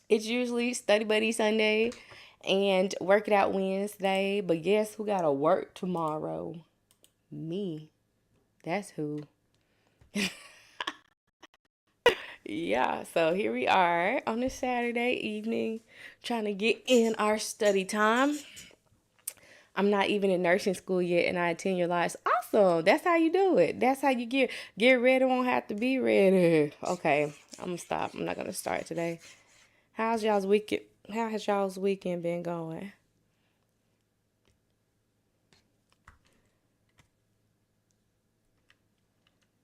It's usually Study Buddy Sunday and Work It Out Wednesday. But guess who got to work tomorrow? Me. That's who. Yeah, so here we are on a Saturday evening trying to get in our study time. I'm not even in nursing school yet and I attend your lives. Awesome. That's how you do it. That's how you get ready, won't have to be ready. Okay, I'm gonna stop. I'm not gonna start today. How's y'all's weekend? How has y'all's weekend been going?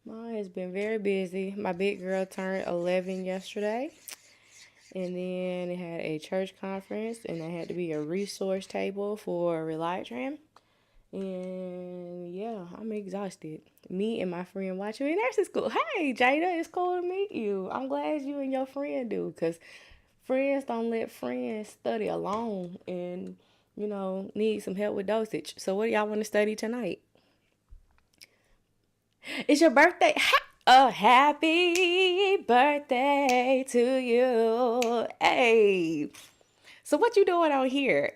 Mine has been very busy. My big girl turned 11 yesterday, and then it had a church conference, and there had to be a resource table for Reliatran. And yeah, I'm exhausted. Me and my friend watching in nursing school. Hey, Jada, it's cool to meet you. I'm glad you and your friend do, because friends don't let friends study alone and, need some help with dosage. So, what do y'all want to study tonight? It's your birthday. A happy birthday to you. Hey. So what you doing on here?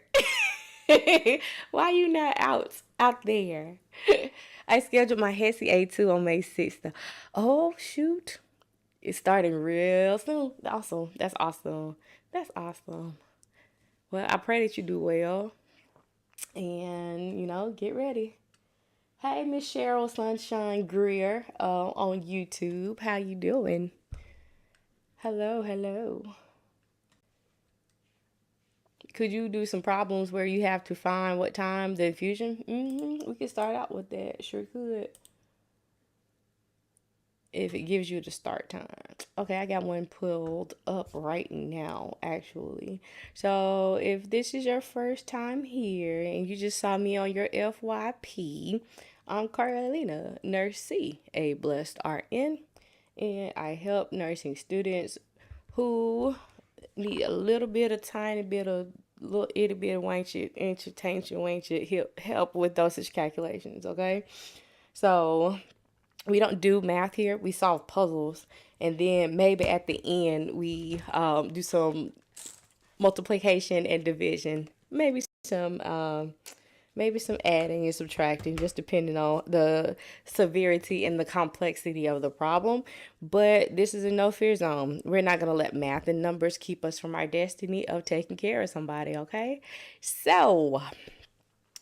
Why you not out there? I scheduled my HESI A2 on May 6th. Oh shoot. It's starting real soon. Awesome. That's awesome. That's awesome. Well, I pray that you do well and get ready. Hey, Miss Cheryl Sunshine Greer on YouTube. How you doing? Hello, hello. Could you do some problems where you have to find what time the infusion? We could start out with that. Sure could. If it gives you the start time. Okay, I got one pulled up right now, actually. So if this is your first time here and you just saw me on your FYP, I'm Carolina, Nurse C, a blessed RN, and I help nursing students who need a little bit of tiny bit of little itty bit of wanchet, entertainment, wanchet help with dosage calculations, okay? So we don't do math here. We solve puzzles, and then maybe at the end we do some multiplication and division. Maybe some adding and subtracting, just depending on the severity and the complexity of the problem. But this is a no fear zone. We're not gonna let math and numbers keep us from our destiny of taking care of somebody. Okay, so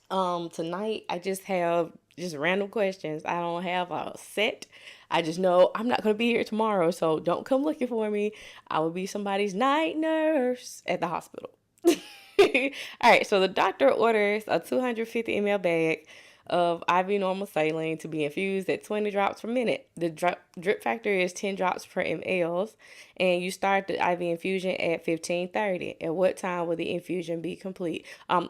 tonight I just have just random questions. I don't have a set. I just know I'm not going to be here tomorrow, so don't come looking for me. I will be somebody's night nurse at the hospital. All right, so the doctor orders a 250 ml bag of IV normal saline to be infused at 20 drops per minute. The drip factor is 10 drops per ml, and you start the IV infusion at 15:30. At what time will the infusion be complete?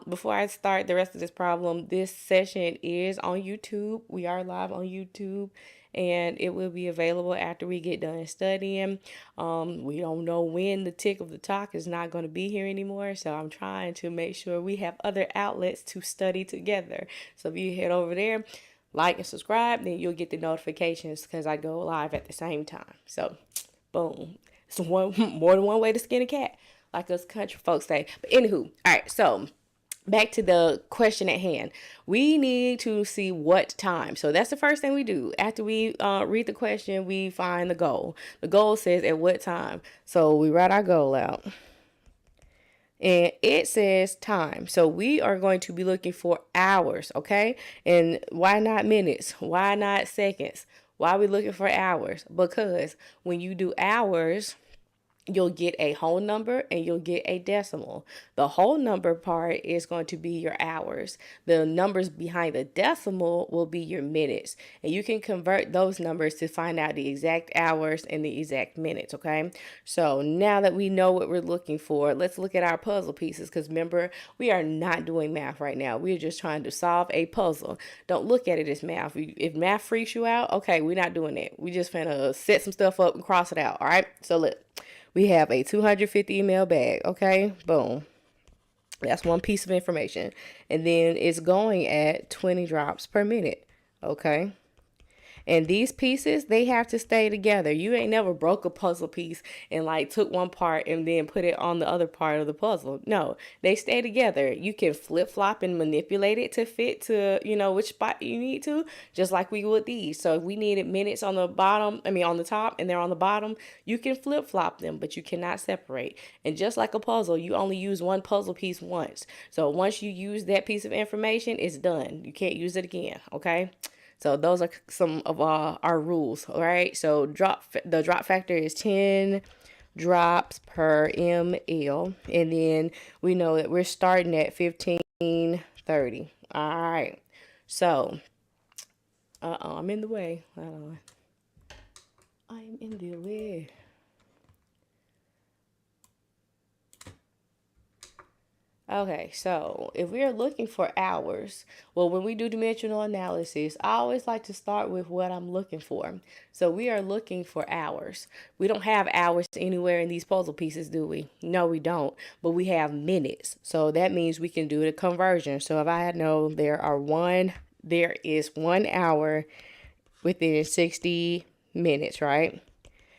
Before I start the rest of this problem, this session is on YouTube. We are live on YouTube, and it will be available after we get done studying. We don't know when the tick of the talk is not going to be here anymore, so I'm trying to make sure we have other outlets to study together. So if you head over there, like and subscribe, then you'll get the notifications because I go live at the same time. So, boom. It's one more than one way to skin a cat, like us country folks say. But anywho, all right, so back to the question at hand. We need to see what time. So that's the first thing we do. After we read the question, we find the goal. The goal says at what time. So we write our goal out. And it says time. So we are going to be looking for hours, okay? And why not minutes? Why not seconds? Why are we looking for hours? Because when you do hours, you'll get a whole number and you'll get a decimal. The whole number part is going to be your hours. The numbers behind the decimal will be your minutes. And you can convert those numbers to find out the exact hours and the exact minutes, okay? So now that we know what we're looking for, let's look at our puzzle pieces, because remember, we are not doing math right now. We're just trying to solve a puzzle. Don't look at it as math. If math freaks you out, okay, we're not doing that. We just finna set some stuff up and cross it out, all right? So look. We have a 250 ml bag, okay? Boom. That's one piece of information. And then it's going at 20 drops per minute, okay? And these pieces, they have to stay together. You ain't never broke a puzzle piece and like took one part and then put it on the other part of the puzzle. No, they stay together. You can flip flop and manipulate it to fit to, which spot you need to, just like we would these. So if we needed minutes on the bottom, on the top, and they're on the bottom, you can flip flop them, but you cannot separate. And just like a puzzle, you only use one puzzle piece once. So once you use that piece of information, it's done. You can't use it again. Okay. So those are some of our rules. All right. So the drop factor is 10 drops per ml. And then we know that we're starting at 1530. All right. So, I'm in the way. I'm in the way. Okay, so if we are looking for hours, well, when we do dimensional analysis, I always like to start with what I'm looking for. So we are looking for hours. We don't have hours anywhere in these puzzle pieces, do we? No, we don't, but we have minutes. So that means we can do the conversion. So if I know there is 1 hour within 60 minutes, right?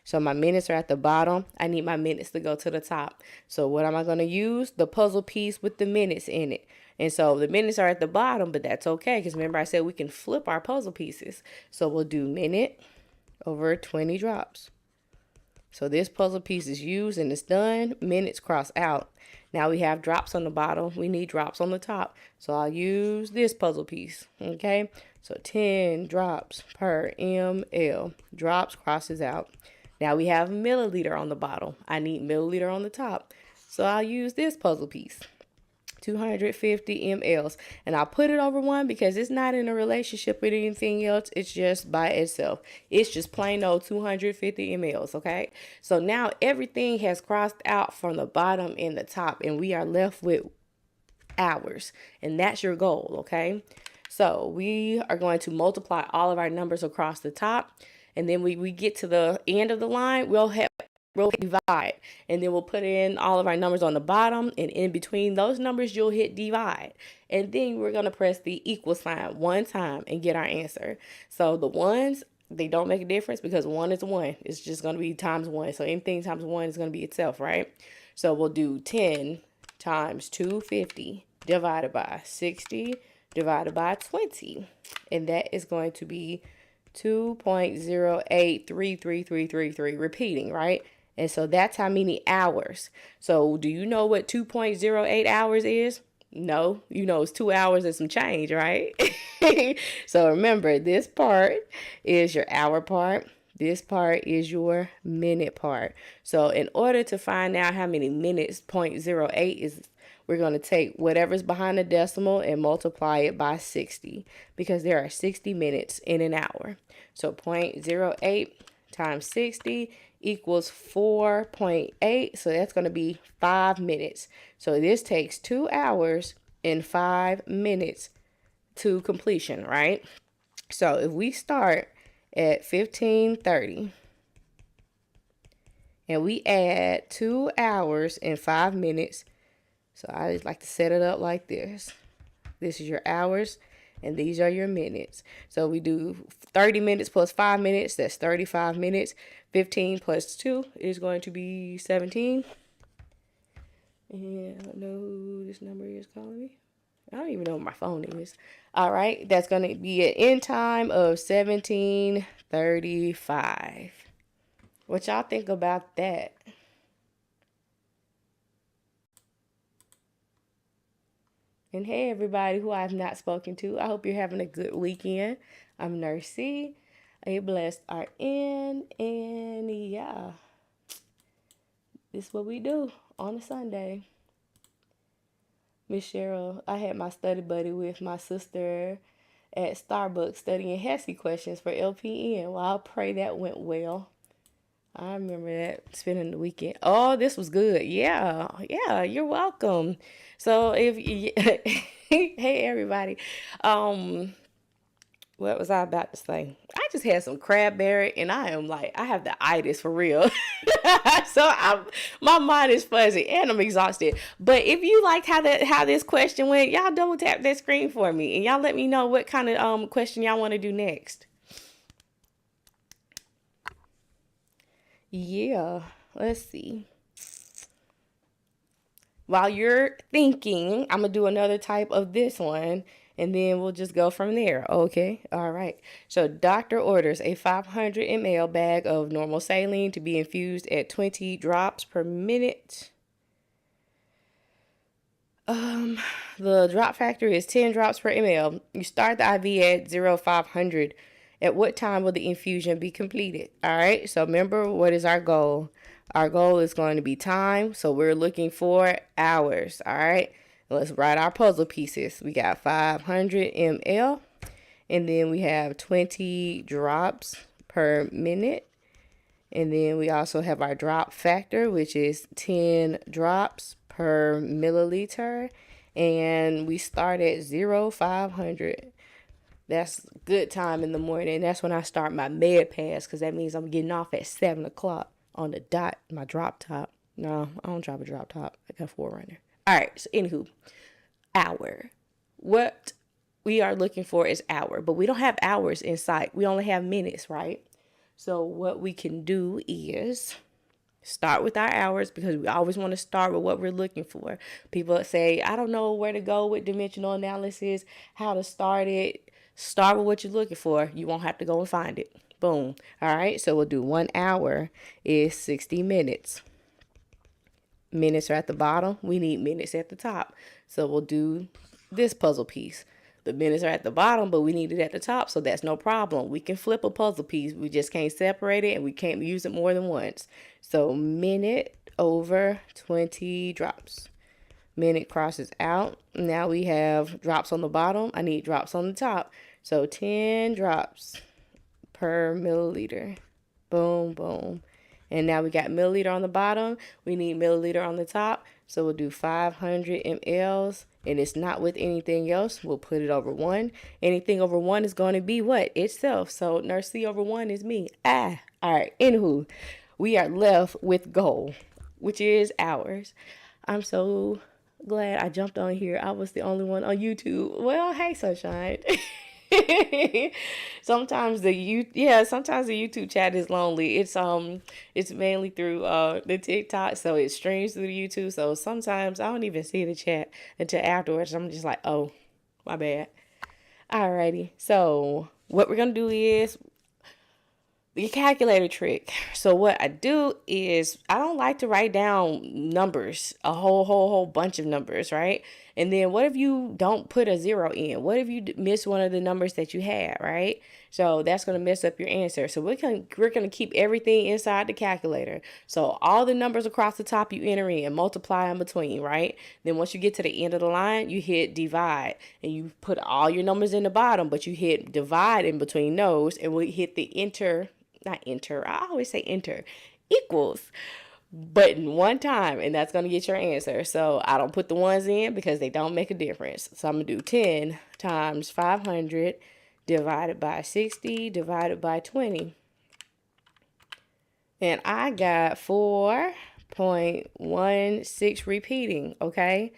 So my minutes are at the bottom. I need my minutes to go to the top. So what am I going to use? The puzzle piece with the minutes in it. And so the minutes are at the bottom, but that's okay. Because remember I said we can flip our puzzle pieces. So we'll do minute over 20 drops. So this puzzle piece is used and it's done. Minutes cross out. Now we have drops on the bottom. We need drops on the top. So I'll use this puzzle piece. Okay. So 10 drops per ml. Drops crosses out. Now we have milliliter on the bottom. I need milliliter on the top. So I'll use this puzzle piece, 250 mLs. And I'll put it over 1 because it's not in a relationship with anything else. It's just by itself. It's just plain old 250 mLs, okay? So now everything has crossed out from the bottom and the top, and we are left with hours. And that's your goal, okay? So we are going to multiply all of our numbers across the top. And then we get to the end of the line, we'll hit divide. And then we'll put in all of our numbers on the bottom. And in between those numbers, you'll hit divide. And then we're going to press the equal sign 1 time and get our answer. So the ones, they don't make a difference because 1 is 1. It's just going to be times 1. So anything times 1 is going to be itself, right? So we'll do 10 times 250 divided by 60 divided by 20. And that is going to be 2.083333, repeating, right? And so that's how many hours. So do you know what 2.08 hours is? No, it's 2 hours and some change, right? So remember, this part is your hour part. This part is your minute part. So in order to find out how many minutes 0.08 is, we're going to take whatever's behind the decimal and multiply it by 60 because there are 60 minutes in an hour. So 0.08 times 60 equals 4.8. So that's going to be 5 minutes. So this takes 2 hours and 5 minutes to completion, right? So if we start at 1530 and we add 2 hours and 5 minutes, so I just like to set it up like this. This is your hours, and these are your minutes. So we do 30 minutes plus 5 minutes. That's 35 minutes. 15 plus 2 is going to be 17. And I don't know who this number is calling me. I don't even know what my phone is. All right, that's going to be an end time of 17:35. What y'all think about that? And hey, everybody who I've not spoken to, I hope you're having a good weekend. I'm Nurse C, a blessed RN, and yeah, this is what we do on a Sunday. Miss Cheryl, I had my study buddy with my sister at Starbucks studying HESI questions for LPN. Well, I pray that went well. I remember that, spending the weekend. Oh, this was good. Yeah, you're welcome. So hey everybody, what was I about to say? I just had some crabberry and I have the itis for real. So my mind is fuzzy and I'm exhausted. But if you liked how this question went, y'all double tap that screen for me and y'all let me know what kind of question y'all want to do next. Yeah, let's see. While you're thinking, I'm gonna do another type of this one and then we'll just go from there. Okay, all right. So, doctor orders a 500 ml bag of normal saline to be infused at 20 drops per minute. The drop factor is 10 drops per ml. You start the IV at 0,500. At what time will the infusion be completed? All right, so remember, what is our goal? Our goal is going to be time, so we're looking for hours. All right, let's write our puzzle pieces. We got 500 ml, and then we have 20 drops per minute. And then we also have our drop factor, which is 10 drops per milliliter. And we start at 0,500. That's good time in the morning. That's when I start my med pass, because that means I'm getting off at 7 o'clock on the dot, my drop top. No, I don't drop a drop top. I got a forerunner. All right, so anywho, hour. What we are looking for is hour, but we don't have hours in sight. We only have minutes, right? So what we can do is start with our hours, because we always want to start with what we're looking for. People say, I don't know where to go with dimensional analysis, how to start it. Start with what you're looking for. You won't have to go and find it. Boom. All right. So we'll do 1 hour is 60 minutes. Minutes are at the bottom. We need minutes at the top. So we'll do this puzzle piece. The minutes are at the bottom, but we need it at the top, so that's no problem. We can flip a puzzle piece. We just can't separate it, and we can't use it more than once. So minute over 20 drops. Minute crosses out. Now we have drops on the bottom. I need drops on the top. So 10 drops per milliliter. Boom, boom. And now we got milliliter on the bottom. We need milliliter on the top. So we'll do 500 mLs. And it's not with anything else. We'll put it over 1. Anything over 1 is going to be what? Itself. So nurse C over 1 is me. All right. Anywho, we are left with goal, which is hours. I'm so glad I jumped on here. I was the only one on YouTube. Well, hey, sunshine. Sometimes the YouTube chat is lonely. It's mainly through the TikTok, so it streams through the YouTube. So sometimes I don't even see the chat until afterwards. I'm just like, oh, my bad. Alrighty. So what we're gonna do is the calculator trick. So what I do is I don't like to write down numbers, a whole bunch of numbers, right? And then what if you don't put a 0 in? What if you miss one of the numbers that you had, right? So that's going to mess up your answer. So we're going to keep everything inside the calculator. So all the numbers across the top you enter in, multiply in between, right? Then once you get to the end of the line, you hit divide, and you put all your numbers in the bottom, but you hit divide in between those, and we hit the not enter, I always say enter, equals button one time, and that's going to get your answer. So I don't put the ones in because they don't make a difference. So I'm going to do 10 times 500 divided by 60 divided by 20. And I got 4.16 repeating, okay?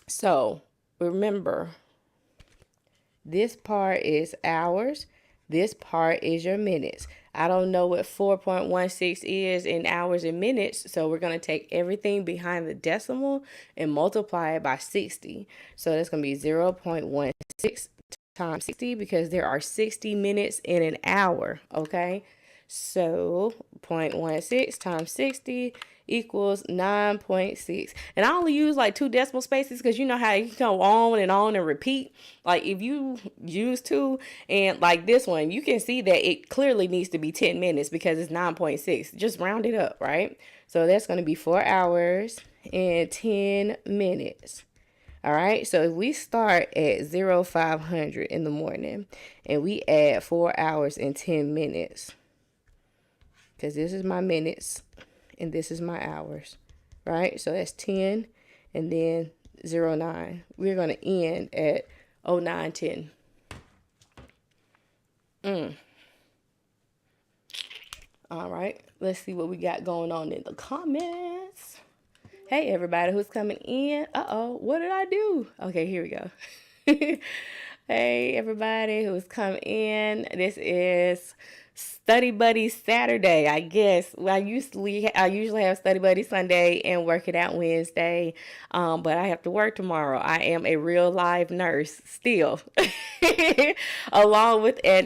So remember, this part is hours. This part is your minutes. I don't know what 4.16 is in hours and minutes, so we're going to take everything behind the decimal and multiply it by 60. So that's going to be 0.16 times 60, because there are 60 minutes in an hour, okay? So 0.16 times 60 equals 9.6. And I only use like 2 decimal spaces because you know how you can go on and repeat. Like if you use 2 and like this one, you can see that it clearly needs to be 10 minutes because it's 9.6. Just round it up, right? So that's going to be 4 hours and 10 minutes. All right, so if we start at 0,500 in the morning and we add 4 hours and 10 minutes, because this is my minutes and this is my hours, right? So that's 10 and then 09. We're going to end at 0910. All right, let's see what we got going on in the comments. Hey, everybody who's coming in. Uh-oh, what did I do? Okay, here we go. Hey, everybody who's come in. This is Study Buddy Saturday, I guess. Well, I usually have Study Buddy Sunday and work it out Wednesday. But I have to work tomorrow. I am a real live nurse still, along with an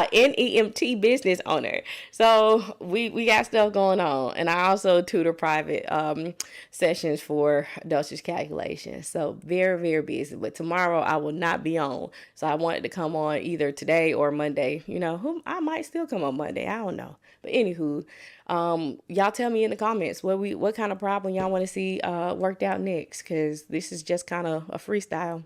NEMT business owner. So we got stuff going on, and I also tutor private sessions for dosage calculations. So very very busy. But tomorrow I will not be on. So I wanted to come on either today or Monday. Who I might still come on Monday. I don't know. But anywho, y'all tell me in the comments what kind of problem y'all want to see worked out next, because this is just kind of a freestyle.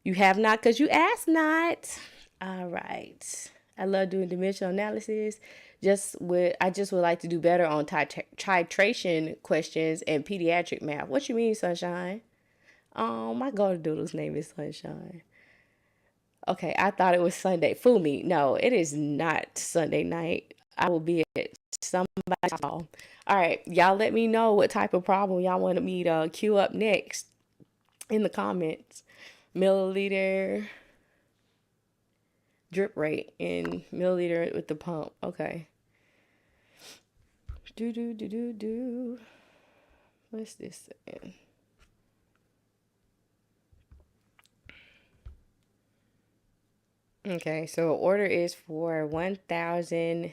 You have not because you asked not. All right. I love doing dimensional analysis. I just would like to do better on titration questions and pediatric math. What you mean, Sunshine? My daughter Doodle's name is Sunshine. Okay, I thought it was Sunday. Fool me. No, it is not Sunday night. I will be at somebody's hall. All right, y'all let me know what type of problem y'all wanted me to queue up next in the comments. Milliliter drip rate in milliliter with the pump. Okay. Do. What's this saying? Okay, so order is for 1,000.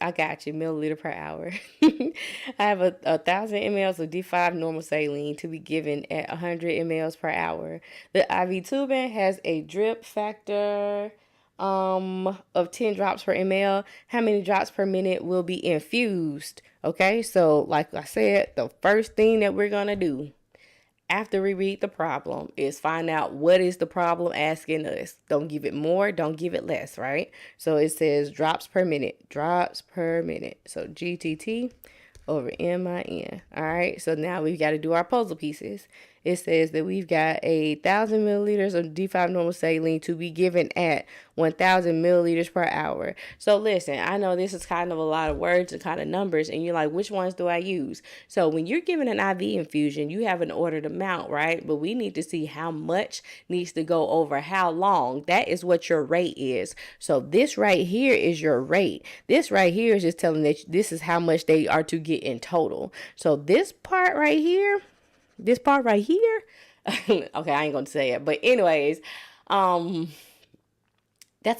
I got you, milliliter per hour. I have a 1,000 mLs of D5 normal saline to be given at 100 mLs per hour. The IV tubing has a drip factor of 10 drops per ml. How many drops per minute will be infused? Okay, so like I said, the first thing that we're gonna do after we read the problem is find out what is the problem asking us. Don't give it more, don't give it less, right? So it says drops per minute. So GTT over MIN. All right, so now we've got to do our puzzle pieces. It says that we've got 1,000 milliliters of D5 normal saline to be given at 1,000 milliliters per hour. So listen, I know this is kind of a lot of words and kind of numbers, and you're like, which ones do I use? So when you're giving an IV infusion, you have an ordered amount, right? But we need to see how much needs to go over how long. That is what your rate is. So this right here is your rate. This right here is just telling that this is how much they are to get in total. So this part right here, okay, I ain't gonna say it, but anyways, that's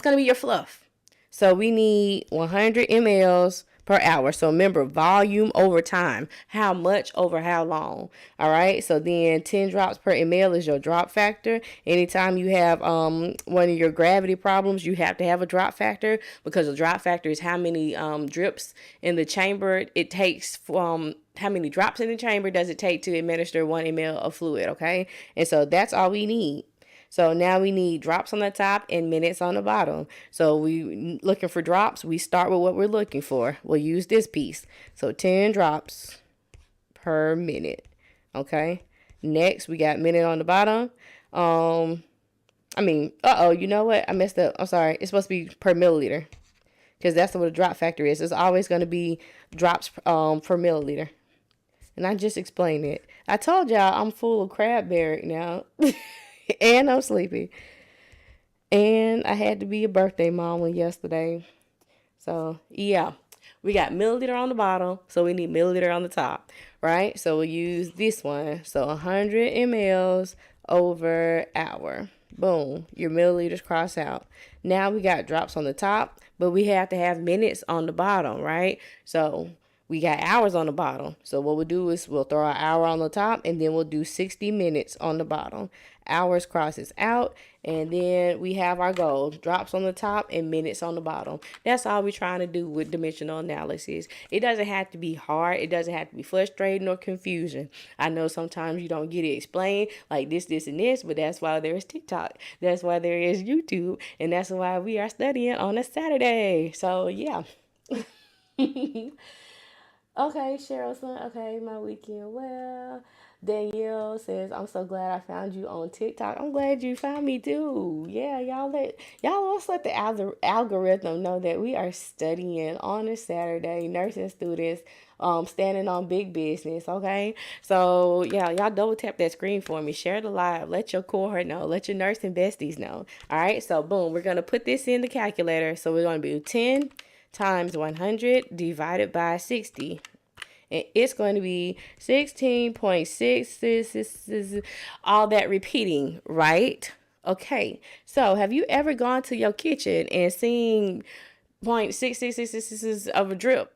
gonna be your fluff. So we need 100 mLs per hour. So remember, volume over time. How much over how long? All right. So then 10 drops per ml is your drop factor. Anytime you have one of your gravity problems, you have to have a drop factor, because the drop factor is how many drips in the chamber it takes from how many drops in the chamber does it take to administer 1 ml of fluid. Okay. And so that's all we need. So now we need drops on the top and minutes on the bottom. So we looking for drops. We start with what we're looking for. We'll use this piece. So 10 drops per minute. Okay. Next, we got minute on the bottom. You know what? I messed up. I'm sorry. It's supposed to be per milliliter, because that's what a drop factor is. It's always going to be drops per milliliter. And I just explained it. I told y'all I'm full of crabberry now. And I'm sleepy. And I had to be a birthday mom yesterday. So, yeah. We got milliliter on the bottom, so we need milliliter on the top, right? So we'll use this one. So 100 mLs over hour. Boom. Your milliliters cross out. Now we got drops on the top, but we have to have minutes on the bottom, right? So we got hours on the bottom. So what we'll do is we'll throw our hour on the top, and then we'll do 60 minutes on the bottom. Hours crosses out, and then we have our goal. Drops on the top and minutes on the bottom. That's all we're trying to do with dimensional analysis. It doesn't have to be hard. It doesn't have to be frustrating or confusing. I know sometimes you don't get it explained like this, and this, but that's why there is TikTok. That's why there is YouTube, and that's why we are studying on a Saturday. So, yeah. Okay, Cheryl son. Okay, my weekend well. Danielle says, I'm so glad I found you on TikTok. I'm glad you found me too. Yeah, y'all let's let the algorithm know that we are studying on a Saturday, nursing students, standing on big business. Okay, so yeah, y'all double tap that screen for me. Share the live. Let your cohort know. Let your nursing besties know. All right, so boom, we're gonna put this in the calculator. So we're gonna do 10 times 100 divided by 60. And it's going to be 16.6, all that repeating, right? Okay, so have you ever gone to your kitchen and seen 0.6666 of a drip?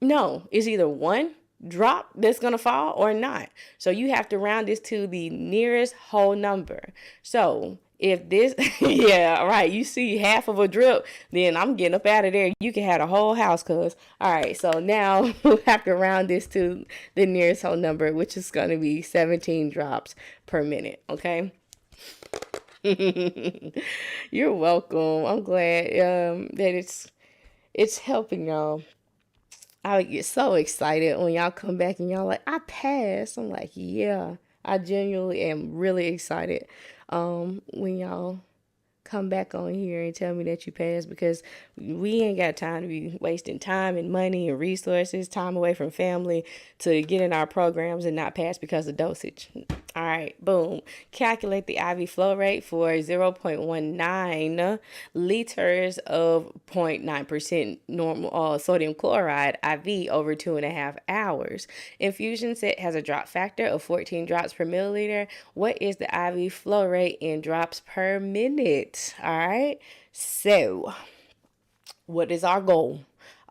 No, it's either one drop that's going to fall or not. So you have to round this to the nearest whole number. So if this, yeah, right, you see half of a drip, then I'm getting up out of there. You can have a whole house, cuz. All right, so now we have to round this to the nearest whole number, which is going to be 17 drops per minute, okay? You're welcome. I'm glad that it's helping y'all. I get so excited when y'all come back and y'all like, I passed. I'm like, yeah, I genuinely am really excited when y'all come back on here and tell me that you passed, because we ain't got time to be wasting time and money and resources, time away from family to get in our programs and not pass because of dosage. All right, boom. Calculate the IV flow rate for 0.19 liters of 0.9% normal sodium chloride IV over 2.5 hours. Infusion set has a drop factor of 14 drops per milliliter. What is the IV flow rate in drops per minute? All right, so what is our goal?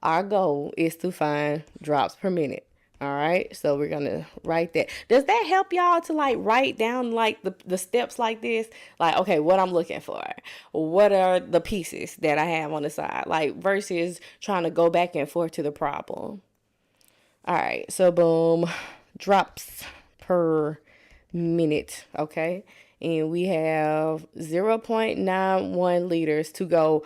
Our goal is to find drops per minute. All right, so we're gonna write that. Does that help y'all to like write down like the steps like this? Like, okay, what I'm looking for, what are the pieces that I have on the side, like versus trying to go back and forth to the problem. All right, so boom, drops per minute, okay? And we have 0.91 liters to go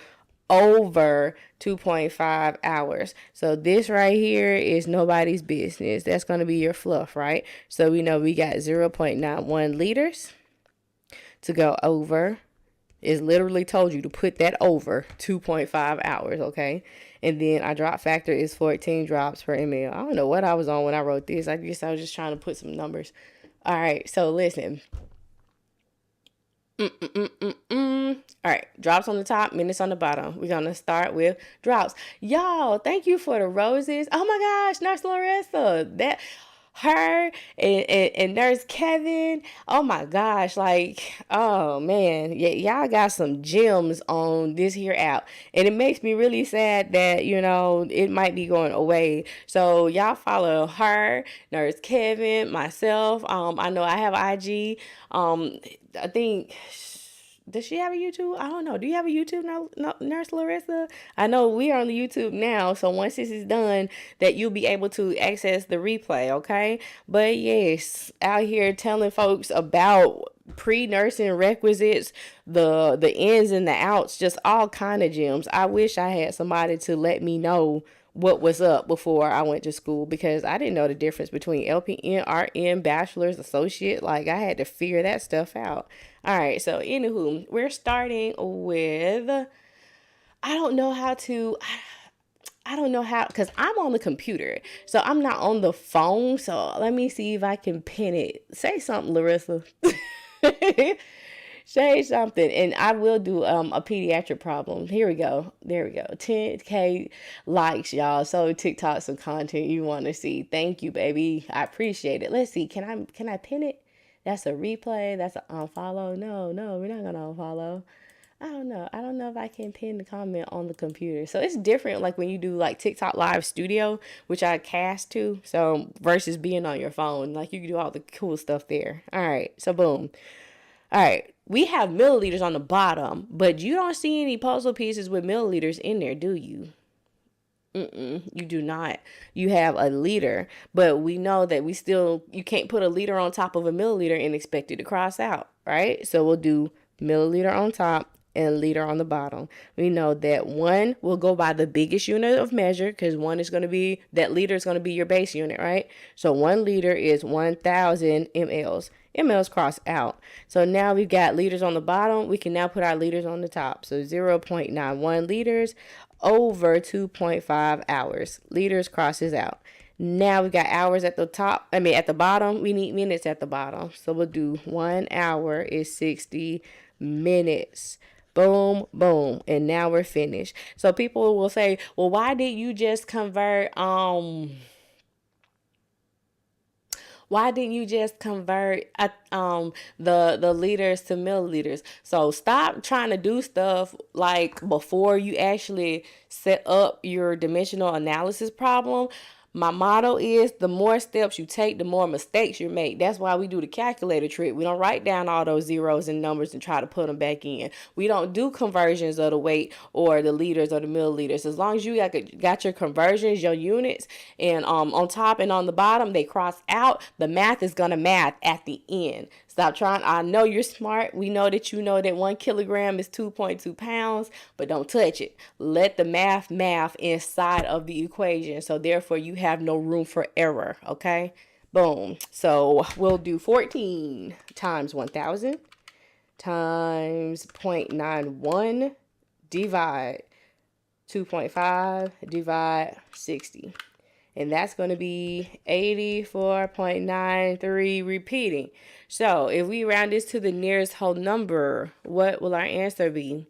over 2.5 hours. So this right here is nobody's business. That's going to be your fluff, right? So we know we got 0.91 liters to go over. It's literally told you to put that over 2.5 hours, okay? And then our drop factor is 14 drops per ml. I don't know what I was on when I wrote this. I guess I was just trying to put some numbers. All right, so listen. All right, drops on the top, minutes on the bottom. We're going to start with drops. Y'all, thank you for the roses. Oh my gosh, Nurse Larissa. Her and Nurse Kevin. Oh my gosh, like, oh man, y'all got some gems on this here app. And it makes me really sad that, it might be going away. So y'all follow her, Nurse Kevin, myself. I know I have IG. I think, does she have a YouTube? I don't know. Do you have a YouTube now, Nurse Larissa? I know we are on the YouTube now, so once this is done, that you'll be able to access the replay, okay? But yes, out here telling folks about pre-nursing requisites, the ins and the outs, just all kind of gems. I wish I had somebody to let me know what was up before I went to school, because I didn't know the difference between LPN, RN, bachelor's, associate. Like, I had to figure that stuff out. All right, so anywho, we're starting with, I don't know how, because I'm on the computer, so I'm not on the phone. So let me see if I can pin it. Say something, Larissa. Say something, and I will do a pediatric problem. Here we go. There we go. 10K likes, y'all. So TikTok, some content you want to see. Thank you, baby. I appreciate it. Let's see. Can I pin it? That's a replay. That's an unfollow. No, we're not gonna unfollow. I don't know if I can pin the comment on the computer. So it's different, like when you do like TikTok Live Studio, which I cast to. So versus being on your phone, like you can do all the cool stuff there. All right. So boom. All right, we have milliliters on the bottom, but you don't see any puzzle pieces with milliliters in there, do you? You do not. You have a liter, but we know that you can't put a liter on top of a milliliter and expect it to cross out, right? So we'll do milliliter on top, and liter on the bottom. We know that 1 will go by the biggest unit of measure because 1 is going to be, that liter is going to be your base unit, right? So 1 liter is 1,000 mLs. mLs cross out. So now we've got liters on the bottom. We can now put our liters on the top. So 0.91 liters over 2.5 hours. Liters crosses out. Now we got hours at the top. At the bottom. We need minutes at the bottom. So we'll do 1 hour is 60 minutes. Boom, boom. And now we're finished. So people will say, well, why did you just convert, the liters to milliliters? So stop trying to do stuff like before you actually set up your dimensional analysis problem. My motto is the more steps you take, the more mistakes you make. That's why we do the calculator trick. We don't write down all those zeros and numbers and try to put them back in. We don't do conversions of the weight or the liters or the milliliters. As long as you got your conversions, your units, and on top and on the bottom, they cross out, the math is going to math at the end. Stop trying. I know you're smart. We know that you know that 1 kilogram is 2.2 pounds, but don't touch it. Let the math inside of the equation. So therefore you have no room for error. Okay. Boom. So we'll do 14 times 1,000 times 0.91 divide 2.5 divide 60. And that's going to be 84.93 repeating. So if we round this to the nearest whole number, what will our answer be?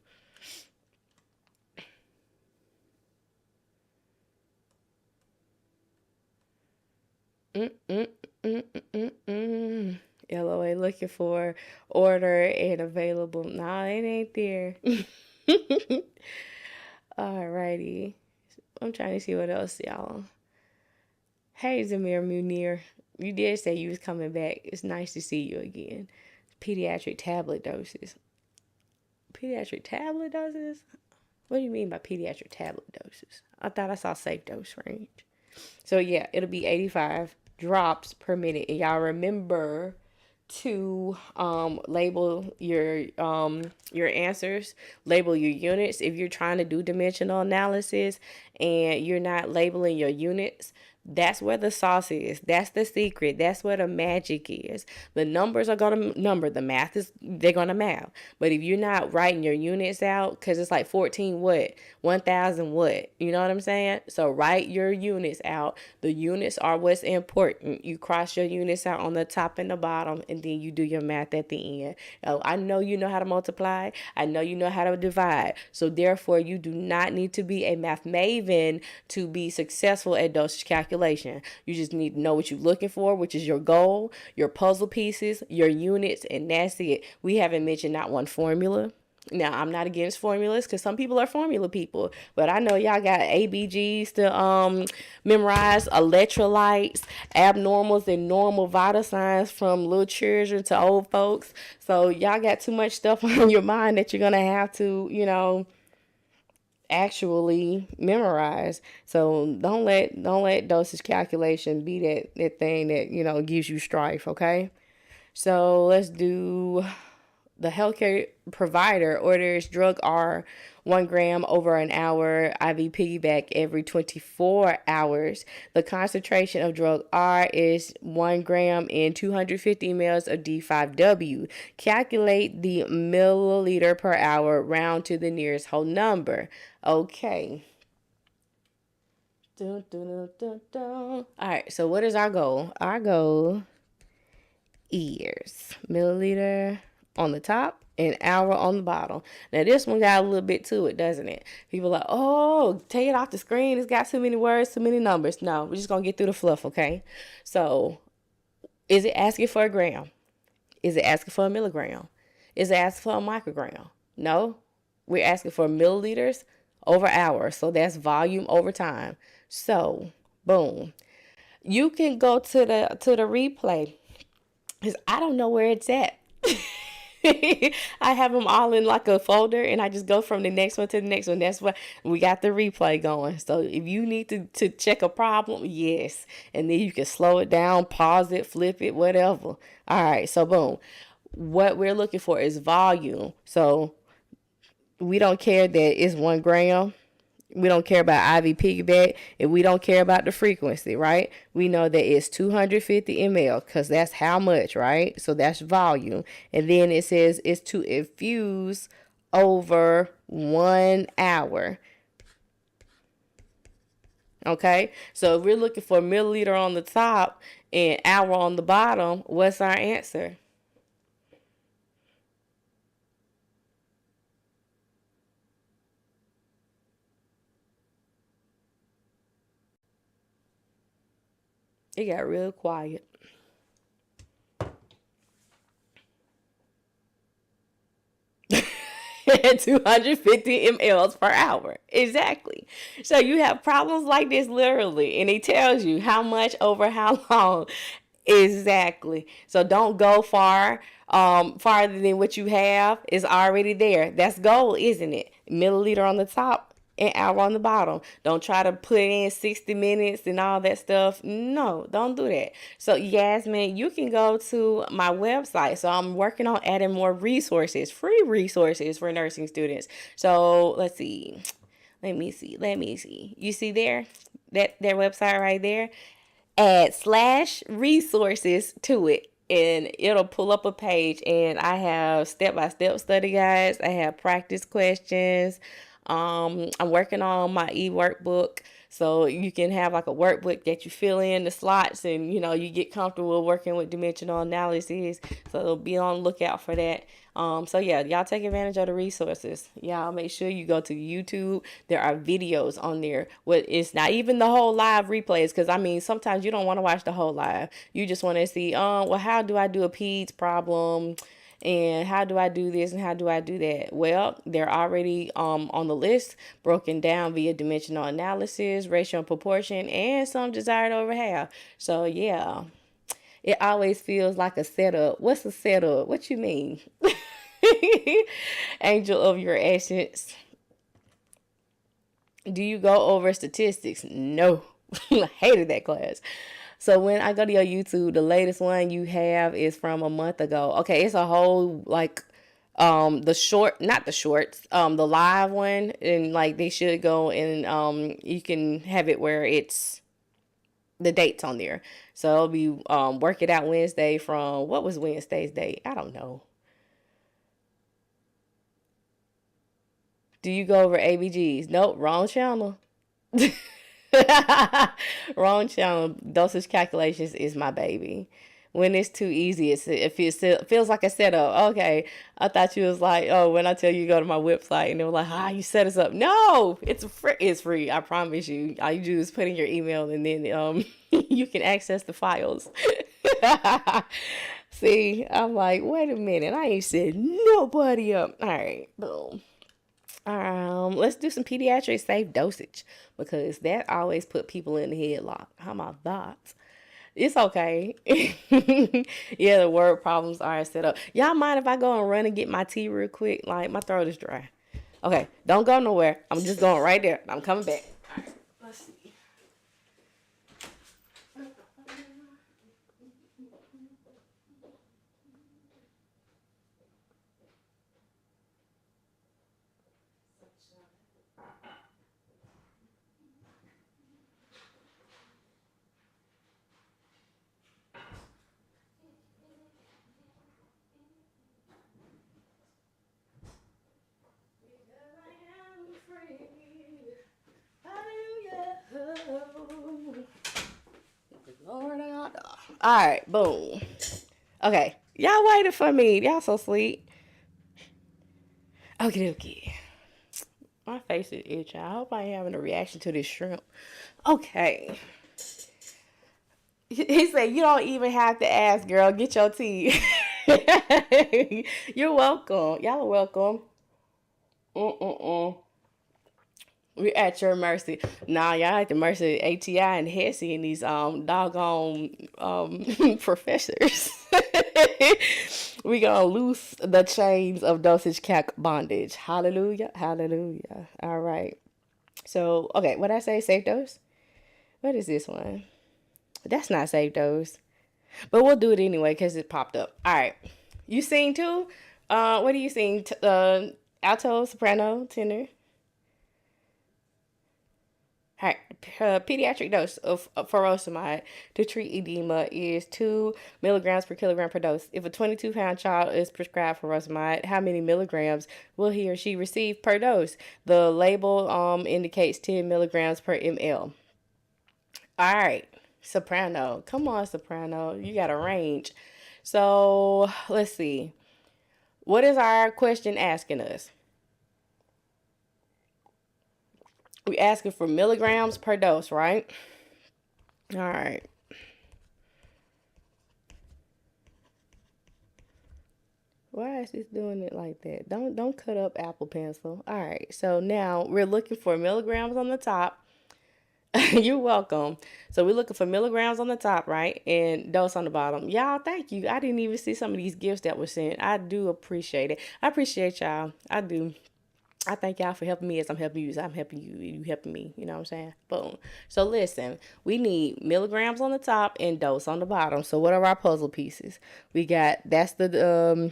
LOA looking for order and available. Nah, it ain't there. Alrighty. I'm trying to see what else, y'all. Hey, Zamir Munir. You did say you was coming back. It's nice to see you again. Pediatric tablet doses. Pediatric tablet doses? What do you mean by pediatric tablet doses? I thought I saw safe dose range. So yeah, it'll be 85 drops per minute. And y'all remember to label your answers, label your units. If you're trying to do dimensional analysis and you're not labeling your units, that's where the sauce is. That's the secret. That's where the magic is. The numbers are going to number. The math is, they're going to math. But if you're not writing your units out, because it's like 14 what? 1,000 what? You know what I'm saying? So write your units out. The units are what's important. You cross your units out on the top and the bottom, and then you do your math at the end. I know you know how to multiply. I know you know how to divide. So therefore, you do not need to be a math maven to be successful at dosage calculation. You just need to know what you're looking for, which is your goal, your puzzle pieces, your units, and that's it. We haven't mentioned not one formula. Now, I'm not against formulas because some people are formula people, but I know y'all got ABGs to memorize, electrolytes, abnormals, and normal vital signs from little children to old folks. So y'all got too much stuff on your mind that you're going to have to, actually memorize. So don't let dosage calculation be that thing that gives you strife. Okay, so let's do the healthcare provider orders drug R 1 gram over an hour, IV piggyback every 24 hours. The concentration of drug R is 1 gram in 250 mLs of D5W. Calculate the milliliter per hour, round to the nearest whole number. Okay. Dun, dun, dun, dun. All right, so what is our goal? Our goal is milliliter on the top and hour on the bottom. Now this one got a little bit to it, doesn't it? People are like, oh, take it off the screen. It's got too many words, too many numbers. No, we're just going to get through the fluff, okay? So is it asking for a gram? Is it asking for a milligram? Is it asking for a microgram? No, we're asking for milliliters over hours. So that's volume over time. So boom. You can go to the replay because I don't know where it's at. I have them all in like a folder and I just go from the next one to the next one. That's why we got the replay going. So if you need to check a problem, yes. And then you can slow it down, pause it, flip it, whatever. All right. So boom. What we're looking for is volume. So We don't care that it's 1 gram. We don't care about IV piggyback, and we don't care about the frequency, right? We know that it's 250 ml because that's how much, right? So that's volume. And then it says it's to infuse over 1 hour. Okay, so if we're looking for milliliter on the top and hour on the bottom, what's our answer? It got real quiet. 250 mLs per hour. Exactly. So you have problems like this literally, and it tells you how much over how long. Exactly. So don't go farther than what you have is already there. That's goal, isn't it? Milliliter on the top and hour on the bottom. Don't try to put in 60 minutes and all that stuff. No, don't do that. So Yasmin, you can go to my website. So I'm working on adding more resources, free resources for nursing students. So let's see. Let me see. You see there? That website right there? Add slash resources to it, and it'll pull up a page, and I have step-by-step study guides. I have practice questions. I'm working on my e-workbook, so you can have like a workbook that you fill in the slots, and you get comfortable working with dimensional analysis. So be on the lookout for that. So yeah, y'all take advantage of the resources. Y'all make sure you go to YouTube. There are videos on there. It's not even the whole live replays, because I mean sometimes you don't want to watch the whole live. You just want to see, well, how do I do a PEDS problem? And how do I do this and how do I do that? Well, they're already on the list, broken down via dimensional analysis, ratio and proportion, and some desired over half. So yeah, it always feels like a setup. What's a setup? What you mean? Angel of your essence. Do you go over statistics? No. I hated that class. So when I go to your YouTube, the latest one you have is from a month ago. Okay, it's a whole like the short, not the shorts, the live one, and like they should go and you can have it where it's the dates on there. So it'll be work it out Wednesday from what was Wednesday's date? I don't know. Do you go over ABGs? Nope, wrong channel. Wrong channel. Dosage calculations is my baby. When it's too easy, it feels like a setup. Okay, I thought you was like, oh, when I tell you go to my website, and they were like, you set us up. No, it's free. It's free. I promise you. All you do is put in your email, and then you can access the files. See, I'm like, wait a minute, I ain't set nobody up. All right, boom. Let's do some pediatric safe dosage, because that always put people in the headlock. How about that? It's okay. Yeah, the word problems are set up. Y'all mind if I go and run and get my tea real quick? Like, my throat is dry. Okay, don't go nowhere. I'm just going right there. I'm coming back. All right, let's see. Lord, all right, boom. Okay, y'all waited for me. Y'all so sweet. Okay. My face is itching. I hope I ain't having a reaction to this shrimp. Okay. He said, you don't even have to ask, girl. Get your tea. You're welcome. Y'all are welcome. Mm-mm-mm. We're at your mercy. Nah, y'all at the mercy of ATI and Hesse and these doggone professors. We gonna loose the chains of dosage calc bondage. Hallelujah. Hallelujah. All right. So, okay, what I say? Safe dose? What is this one? That's not safe dose. But we'll do it anyway because it popped up. All right. You seen too? What do you seen? alto, soprano, tenor. All right, pediatric dose of furosemide to treat edema is 2 milligrams per kilogram per dose. If a 22-pound child is prescribed furosemide, how many milligrams will he or she receive per dose? The label indicates 10 milligrams per ml. All right, soprano. Come on, soprano. You got a range. So let's see. What is our question asking us? We asking for milligrams per dose, right? All right. Why is this doing it like that? Don't cut up Apple Pencil. All right. So now we're looking for milligrams on the top. You're welcome. So we're looking for milligrams on the top, right? And dose on the bottom. Y'all, thank you. I didn't even see some of these gifts that were sent. I do appreciate it. I appreciate y'all. I do. I thank y'all for helping me as I'm helping you. As I'm helping you, you helping me. You know what I'm saying? Boom. So listen, we need milligrams on the top and dose on the bottom. So what are our puzzle pieces? We got, that's the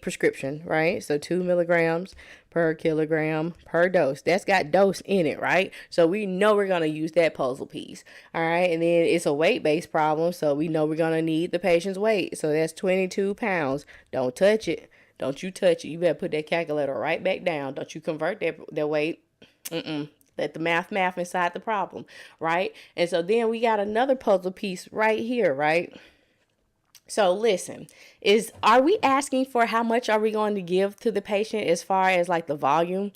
prescription, right? So 2 milligrams per kilogram per dose. That's got dose in it, right? So we know we're going to use that puzzle piece. All right. And then it's a weight-based problem. So we know we're going to need the patient's weight. So that's 22 pounds. Don't touch it. Don't you touch it. You better put that calculator right back down. Don't you convert that weight. Let the math inside the problem, right? And so then we got another puzzle piece right here, right? So listen, are we asking for how much are we going to give to the patient as far as like the volume?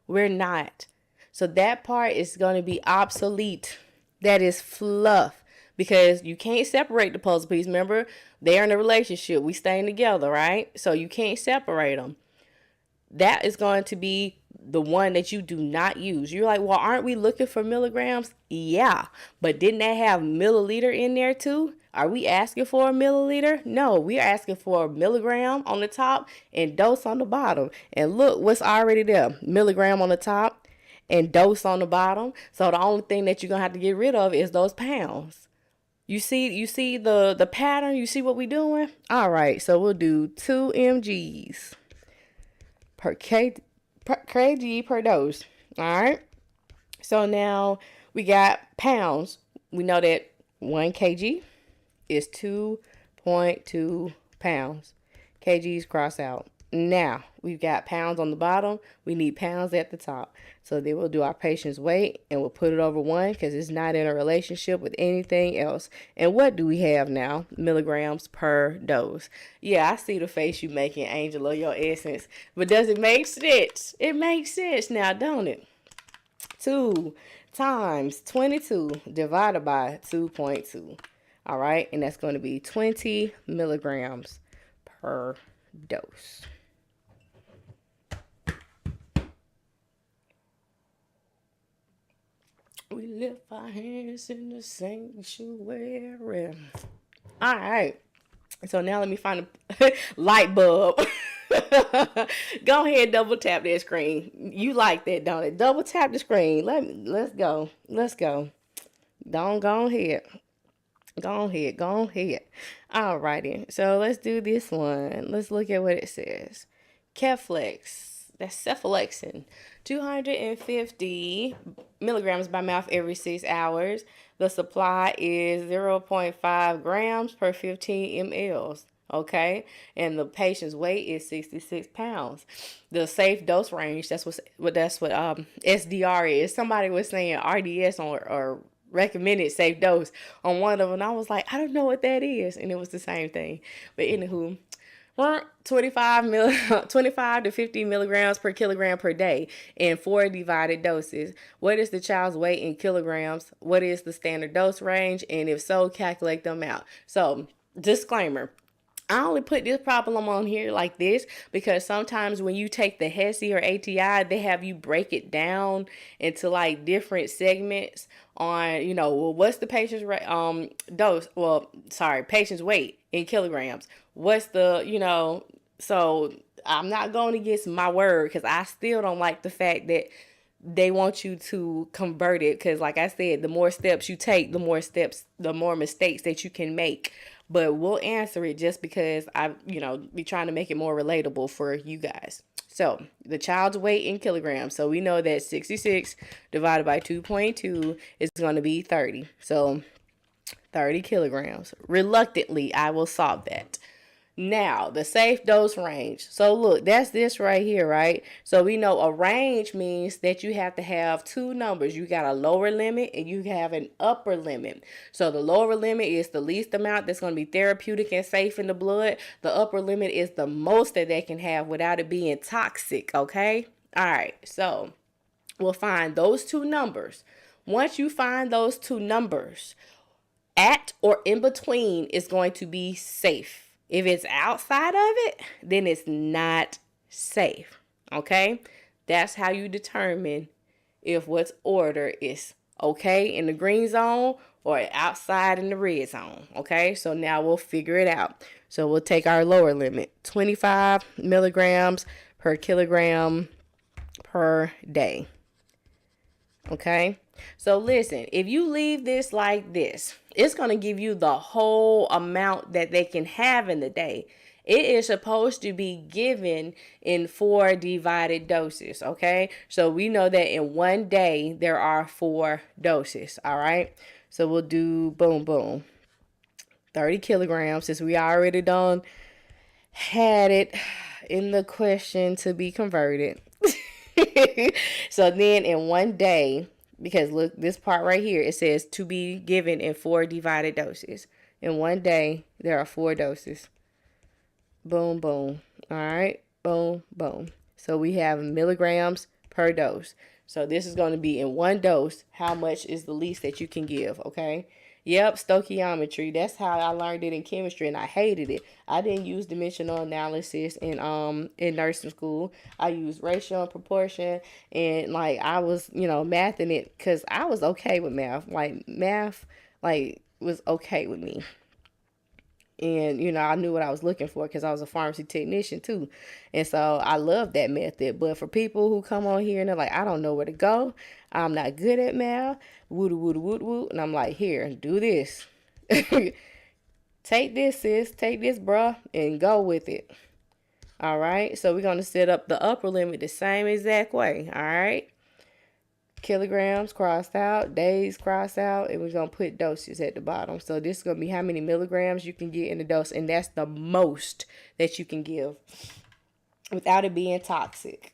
We're not. So that part is going to be obsolete. That is fluff. Because you can't separate the puzzle piece. Remember, they're in a relationship. We staying together, right? So you can't separate them. That is going to be the one that you do not use. You're like, well, aren't we looking for milligrams? Yeah. But didn't that have milliliter in there too? Are we asking for a milliliter? No, we're asking for a milligram on the top and dose on the bottom. And look what's already there. Milligram on the top and dose on the bottom. So the only thing that you're going to have to get rid of is those pounds. You see the pattern? You see what we're doing? All right, so we'll do 2 mgs per kg per dose. All right. So now we got pounds. We know that 1 kg is 2.2 pounds. Kgs cross out. Now we've got pounds on the bottom. We need pounds at the top. So then we'll do our patient's weight and we'll put it over 1 because it's not in a relationship with anything else. And what do we have now? Milligrams per dose. Yeah, I see the face you making, Angela, your essence. But does it make sense? It makes sense now, don't it? 2 times 22 divided by 2.2. All right, and that's going to be 20 milligrams per dose. We lift our hands in the sanctuary. All right. So now let me find a light bulb. Go ahead, double tap that screen. You like that, don't it? Double tap the screen. Let's go. Let's go. Go ahead. Go ahead. All righty. So let's do this one. Let's look at what it says. Keflex. That's cephalexin. 250 milligrams by mouth every 6 hours. The supply is 0.5 grams per 15 mLs. Okay, and the patient's weight is 66 pounds. The safe dose range, that's what SDR is. Somebody was saying RDS or recommended safe dose on one of them. And I was like, I don't know what that is, and it was the same thing. But anywho, 25 to 50 milligrams per kilogram per day in 4 divided doses. What is the child's weight in kilograms? What is the standard dose range? And if so, calculate them out. So, disclaimer. I only put this problem on here like this because sometimes when you take the HESI or ATI, they have you break it down into like different segments on, well, what's the patient's patient's weight in kilograms. What's the, so I'm not going against my word because I still don't like the fact that they want you to convert it because, like I said, the more steps you take, the more mistakes that you can make. But we'll answer it just because I, be trying to make it more relatable for you guys. So the child's weight in kilograms. So we know that 66 divided by 2.2 is going to be 30. So 30 kilograms. Reluctantly, I will solve that. Now, the safe dose range. So look, that's this right here, right? So we know a range means that you have to have two numbers. You got a lower limit and you have an upper limit. So the lower limit is the least amount that's going to be therapeutic and safe in the blood. The upper limit is the most that they can have without it being toxic, okay? All right, so we'll find those two numbers. Once you find those two numbers, at or in between is going to be safe. If it's outside of it, then it's not safe. Okay? That's how you determine if what's ordered is okay in the green zone or outside in the red zone. Okay? So now we'll figure it out. So we'll take our lower limit, 25 milligrams per kilogram per day. Okay? So listen, if you leave this like this, it's going to give you the whole amount that they can have in the day. It is supposed to be given in 4 divided doses, okay? So we know that in one day there are 4 doses, all right? So we'll do boom, boom. 30 kilograms, since we already done had it in the question to be converted. So then in one day, because look, this part right here, it says to be given in 4 divided doses. In one day, there are 4 doses. Boom, boom. All right. Boom, boom. So we have milligrams per dose. So this is going to be in one dose. How much is the least that you can give? Okay. Yep, stoichiometry. That's how I learned it in chemistry, and I hated it. I didn't use dimensional analysis in nursing school. I used ratio and proportion, and like I was, mathing it because I was okay with math. Like math, was okay with me. And, I knew what I was looking for because I was a pharmacy technician too. And so I love that method. But for people who come on here and they're like, I don't know where to go, I'm not good at math, woo woo woo woo. And I'm like, here, do this. Take this, sis. Take this, bruh, and go with it. All right. So we're going to set up the upper limit the same exact way. All right. Kilograms crossed out, days crossed out, and we're going to put doses at the bottom. So this is going to be how many milligrams you can get in the dose, and that's the most that you can give without it being toxic.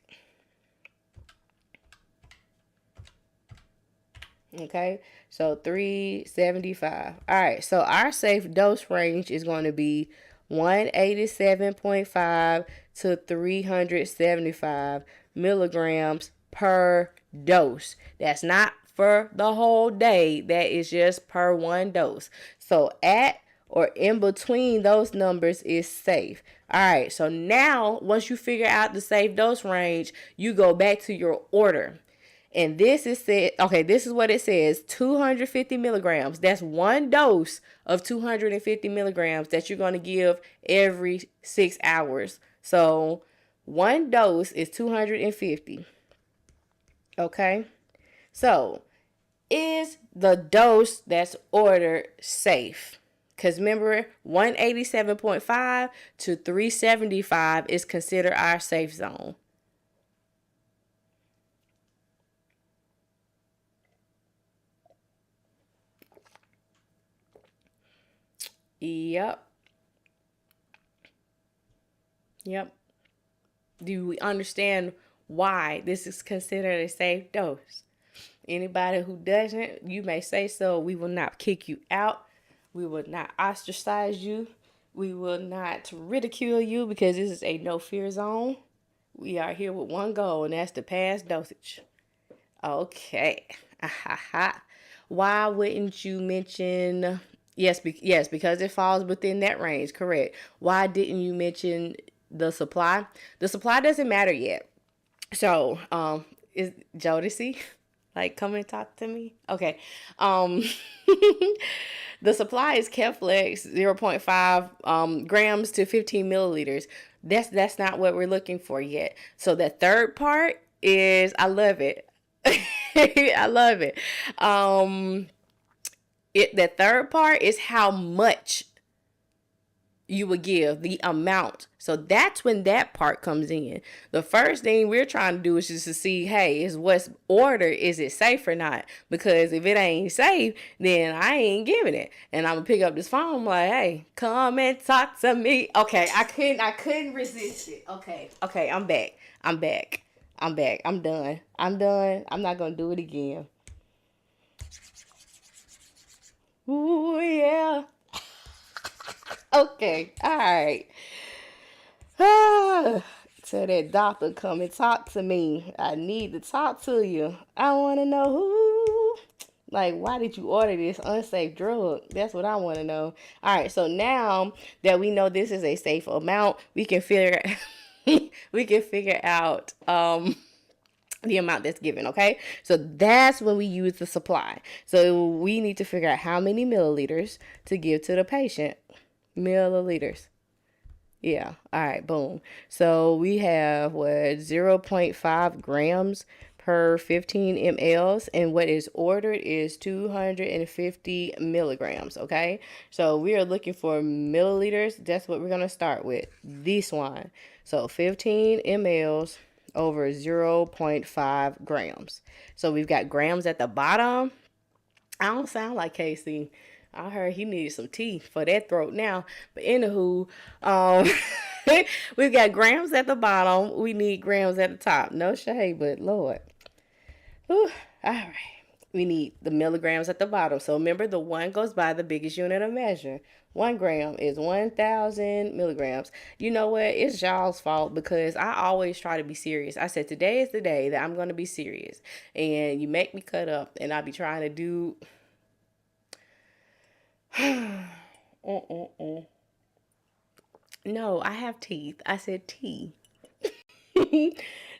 Okay, so 375. All right, so our safe dose range is going to be 187.5 to 375 milligrams per dose. That's not for the whole day. That is just per one dose. So at or in between those numbers is safe. All right. So now once you figure out the safe dose range, you go back to your order. And this is said, okay, this is what it says, 250 milligrams. That's one dose of 250 milligrams that you're going to give every 6 hours. So one dose is 250. Okay, so is the dose that's ordered safe? Because remember, 187.5 to 375 is considered our safe zone. Yep. Do we understand why this is considered a safe dose? Anybody who doesn't, you may say so. We will not kick you out. We will not ostracize you. We will not ridicule you because this is a no fear zone. We are here with one goal, and that's to pass dosage. Okay. Why wouldn't you mention... Yes, because it falls within that range. Correct. Why didn't you mention the supply? The supply doesn't matter yet. So, is Jodeci, come and talk to me? Okay. The supply is Keflex 0.5 grams to 15 milliliters. That's not what we're looking for yet. So the third part is, I love it. I love it. The third part is how much you would give, the amount. So that's when that part comes in. The first thing we're trying to do is just to see, hey, is what's ordered, is it safe or not? Because if it ain't safe, then I ain't giving it. And I'm gonna pick up this phone, I'm like, hey, come and talk to me. Okay, I couldn't resist it. Okay, I'm back. I'm done. I'm not gonna do it again. Ooh, yeah. Okay, all right. Tell that doctor come and talk to me. I need to talk to you. I want to know who. Like, why did you order this unsafe drug? That's what I want to know. All right, so now that we know this is a safe amount, we can figure we can figure out the amount that's given, okay? So that's when we use the supply. So we need to figure out how many milliliters to give to the patient. Milliliters. Yeah. All right. Boom. So we have what, 0.5 grams per 15 mLs, and what is ordered is 250 milligrams. Okay. So we are looking for milliliters. That's what we're going to start with. This one. So 15 mLs over 0.5 grams. So we've got grams at the bottom. I don't sound like Casey. I heard he needed some tea for that throat now. But anywho, um, we've got grams at the bottom. We need grams at the top. No shade, but Lord. Whew. All right. We need the milligrams at the bottom. So remember, the one goes by the biggest unit of measure. 1 gram is 1,000 milligrams. You know what? It's y'all's fault because I always try to be serious. I said, today is the day that I'm going to be serious. And you make me cut up, and I be trying to do... No, I have teeth. I said tea.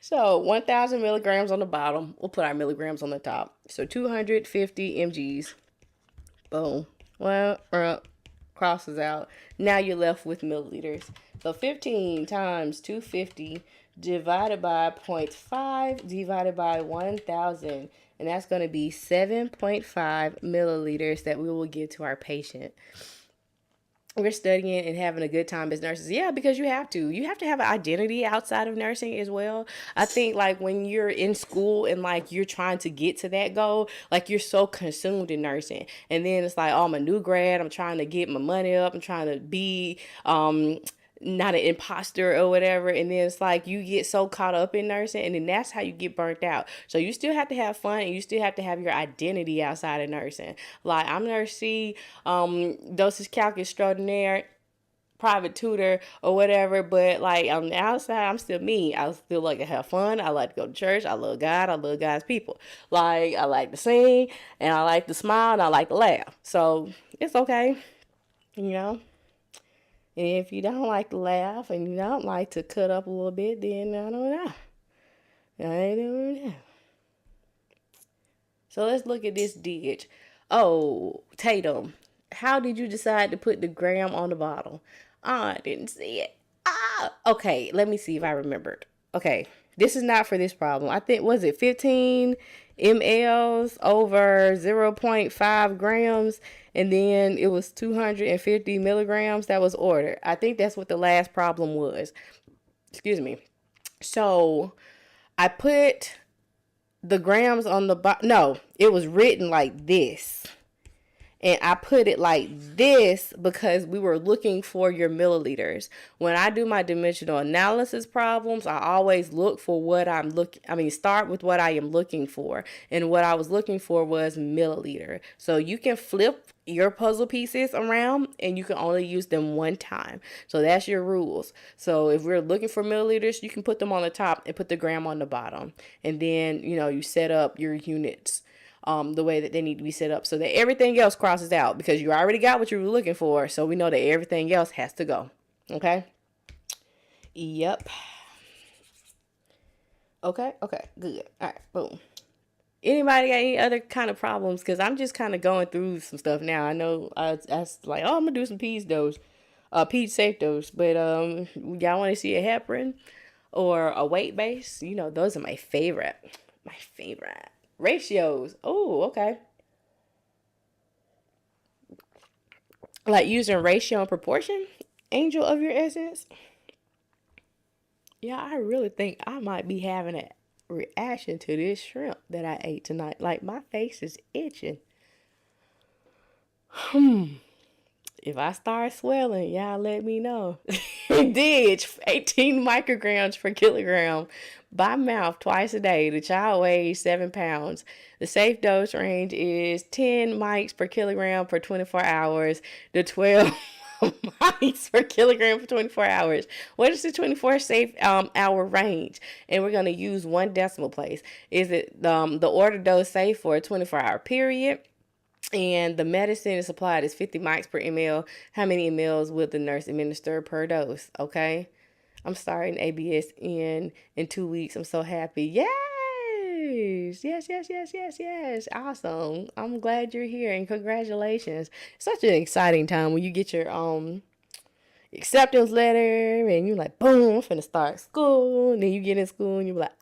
So 1,000 milligrams on the bottom. We'll put our milligrams on the top. So 250 mgs. Boom. Well, crosses out. Now you're left with milliliters. So 15 times 250 divided by 0.5 divided by 1,000. And that's going to be 7.5 milliliters that we will give to our patient. We're studying and having a good time as nurses. Yeah, because you have to. You have to have an identity outside of nursing as well. I think like when you're in school and like you're trying to get to that goal, like you're so consumed in nursing. And then it's like, oh, I'm a new grad. I'm trying to get my money up. I'm trying to be not an imposter or whatever. And then it's like you get so caught up in nursing, and then that's how you get burnt out. So you still have to have fun, and you still have to have your identity outside of nursing. Like, I'm Nurse C, dosage calc extraordinaire, private tutor or whatever, but like on the outside, I'm still me. I still like to have fun. I like to go to church. I love God. I love God's people. Like, I like to sing, and I like to smile, and I like to laugh. So it's okay, you know. And if you don't like to laugh and you don't like to cut up a little bit, then I don't know. I ain't doing that. So let's look at this ditch. Oh, Tatum, how did you decide to put the gram on the bottle? I didn't see it. Okay, let me see if I remembered. Okay, this is not for this problem. I think, was it 15 mLs over 0.5 grams? And then it was 250 milligrams that was ordered. I think that's what the last problem was. Excuse me. So I put the grams on the bottom. No, it was written like this. And I put it like this because we were looking for your milliliters. When I do my dimensional analysis problems, I always look for start with what I am looking for. And what I was looking for was milliliter. So you can flip your puzzle pieces around and you can only use them one time. So that's your rules. So if we're looking for milliliters, you can put them on the top and put the gram on the bottom. And then, you set up your units the way that they need to be set up so that everything else crosses out, because you already got what you were looking for. So we know that everything else has to go. Okay. Yep. Okay. Good. All right. Boom. Anybody got any other kind of problems? Because I'm just kind of going through some stuff now. I know I was like, oh, I'm going to do some peds safe dose. But y'all want to see a heparin or a weight base? Those are my favorite. Ratios. Oh, okay. Like using ratio and proportion? Angel of your essence. Yeah, I really think I might be having a reaction to this shrimp that I ate tonight. Like, my face is itching. If I start swelling, y'all let me know. It did 18 micrograms per kilogram by mouth twice a day. The child weighs 7 pounds. The safe dose range is 10 mics per kilogram for 24 hours to 12 mics per kilogram for 24 hours. What is the 24 safe hour range? And we're going to use one decimal place. Is it the order dose safe for a 24-hour period? And the medicine is supplied is 50 mics per ml. How many mLs will the nurse administer per dose? Okay. I'm starting ABS in 2 weeks. I'm so happy. Yes. Yes. Awesome. I'm glad you're here and congratulations. It's such an exciting time when you get your acceptance letter and you're like, boom, I'm finna start school. And then you get in school and you're like,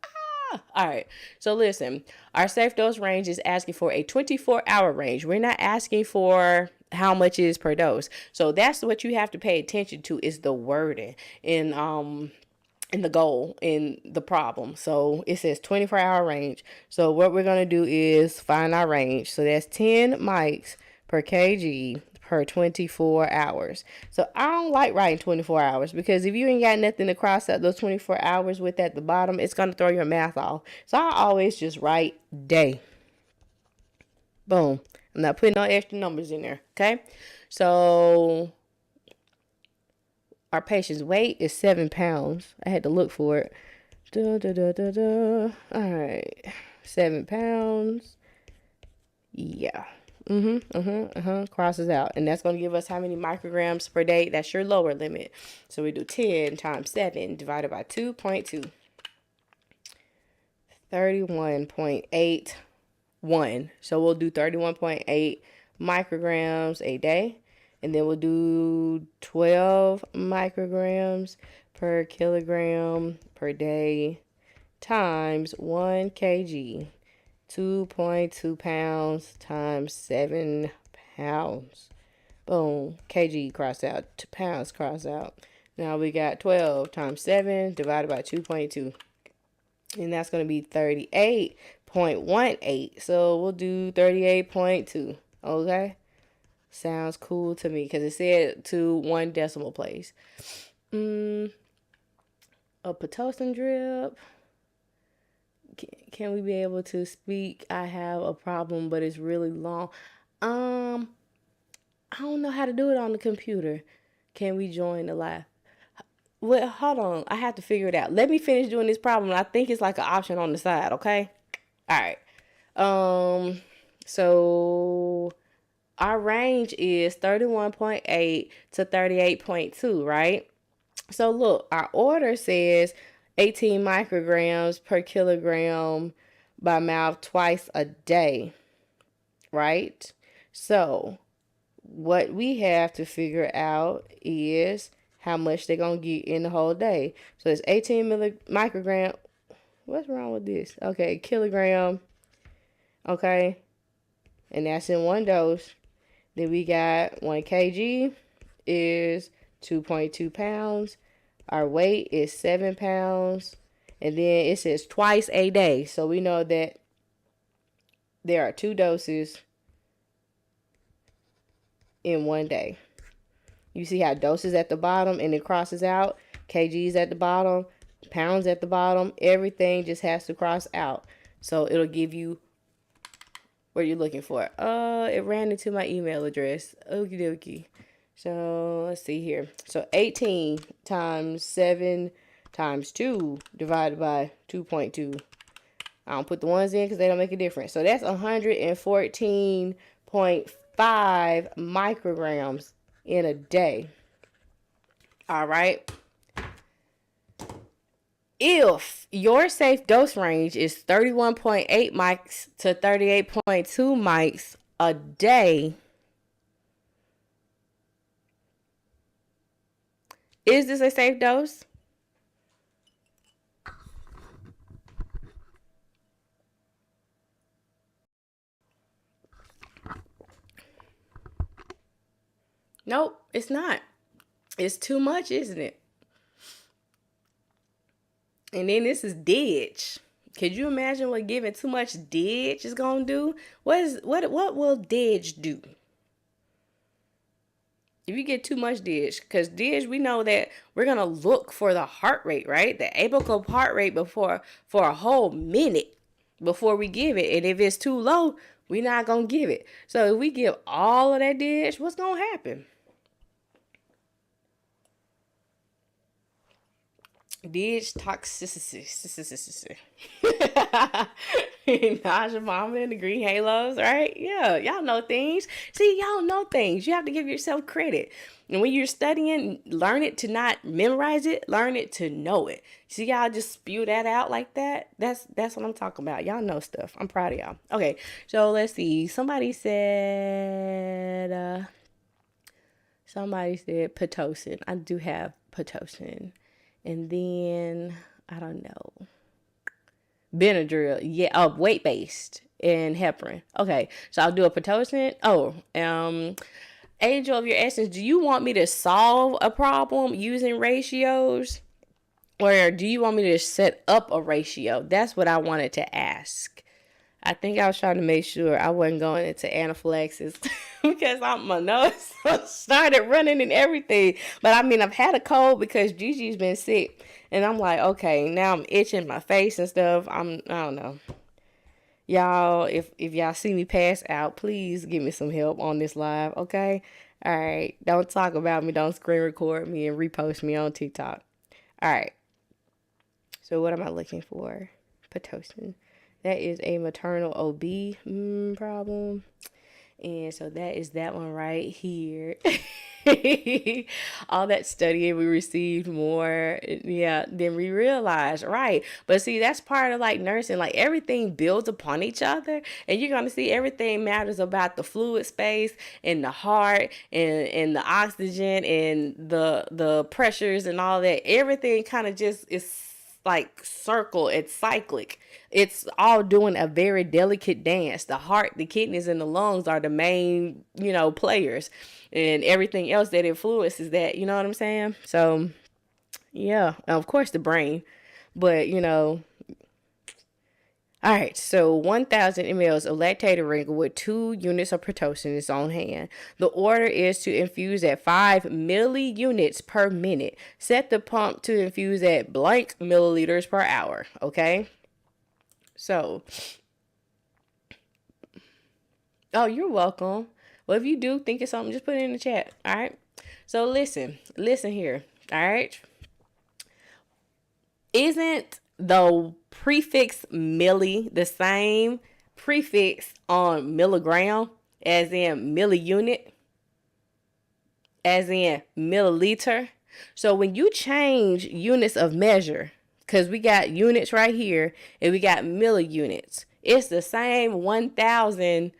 all right. So listen, our safe dose range is asking for a 24-hour range. We're not asking for how much is per dose. So that's what you have to pay attention to is the wording in the goal in the problem. So it says 24-hour range. So what we're going to do is find our range. So that's 10 mics per kg per 24 hours. So I don't like writing 24 hours because if you ain't got nothing to cross out those 24 hours with at the bottom, it's going to throw your math off. So I always just write day. Boom. I'm not putting no extra numbers in there. Okay. So our patient's weight is 7 pounds. I had to look for it. All right. 7 pounds. Yeah. Crosses out. And that's going to give us how many micrograms per day? That's your lower limit. So we do 10 times 7 divided by 2.2. 31.81. So we'll do 31.8 micrograms a day. And then we'll do 12 micrograms per kilogram per day times 1 kg. 2.2 pounds times 7 pounds. Boom. Kg cross out. Pounds cross out. Now we got 12 times 7 divided by 2.2. And that's going to be 38.18. So we'll do 38.2. Okay. Sounds cool to me because it said to one decimal place. A Pitocin drip. Can we be able to speak? I have a problem, but it's really long. I don't know how to do it on the computer. Can we join the live? Well, hold on. I have to figure it out. Let me finish doing this problem. I think it's like an option on the side, okay? All right. So our range is 31.8 to 38.2, right? So look, our order says 18 micrograms per kilogram by mouth twice a day, right? So what we have to figure out is how much they're going to get in the whole day. So it's 18 microgram. What's wrong with this? Okay, kilogram. Okay. And that's in one dose. Then we got 1 kg is 2.2 pounds. Our weight is 7 pounds. And then it says twice a day. So we know that there are 2 doses in one day. You see how doses at the bottom and it crosses out. Kgs at the bottom. Pounds at the bottom. Everything just has to cross out. So it'll give you what you're looking for. It ran into my email address. Okie dokie. So let's see here. So 18 times 7 times 2 divided by 2.2. I don't put the ones in because they don't make a difference. So that's 114.5 micrograms in a day. All right. If your safe dose range is 31.8 mics to 38.2 mics a day, is this a safe dose? Nope, it's not. It's too much, isn't it? And then this is DIG. Could you imagine what giving too much DIG is gonna do? What will DIG do? If you get too much DIG, because DIG, we know that we're gonna look for the heart rate, right? The apical heart rate for a whole minute before we give it. And if it's too low, we're not gonna give it. So if we give all of that DIG, what's gonna happen? DIG toxicity. Nausea, vomit, and the green halos, right? Yeah, y'all know things. See, y'all know things. You have to give yourself credit. And when you're studying, learn it to not memorize it, learn it to know it. See, y'all just spew that out like that. That's what I'm talking about. Y'all know stuff. I'm proud of y'all. Okay, so let's see. Somebody said Pitocin. I do have Pitocin. And then, I don't know, Benadryl. Yeah, weight-based and heparin. Okay, so I'll do a Pitocin. Angel of your essence, do you want me to solve a problem using ratios? Or do you want me to set up a ratio? That's what I wanted to ask. I think I was trying to make sure I wasn't going into anaphylaxis because my nose started running and everything. But I mean, I've had a cold because Gigi's been sick. And I'm like, okay, now I'm itching my face and stuff. I don't know. Y'all, if y'all see me pass out, please give me some help on this live, okay? All right. Don't talk about me. Don't screen record me and repost me on TikTok. All right. So what am I looking for? Pitocin. That is a maternal OB problem. And so that is that one right here. All that studying, we received more, than we realized, right? But see, that's part of like nursing. Like everything builds upon each other, and you're gonna see everything matters about the fluid space and the heart and the oxygen and the pressures and all that. Everything kind of just is like circle. It's cyclic. It's all doing a very delicate dance. The heart, the kidneys, and the lungs are the main, players, and everything else that influences that. You know what I'm saying? So, yeah, of course the brain, but All right, so 1,000 mLs of lactated ringer with 2 units of Pitocin is on hand. The order is to infuse at 5 milliunits per minute. Set the pump to infuse at blank milliliters per hour, okay? So, oh, you're welcome. Well, if you do think of something, just put it in the chat, all right? So listen here, all right? Isn't the prefix milli the same prefix on milligram as in milliunit, as in milliliter? So when you change units of measure, because we got units right here and we got milliunits, it's the same 1,000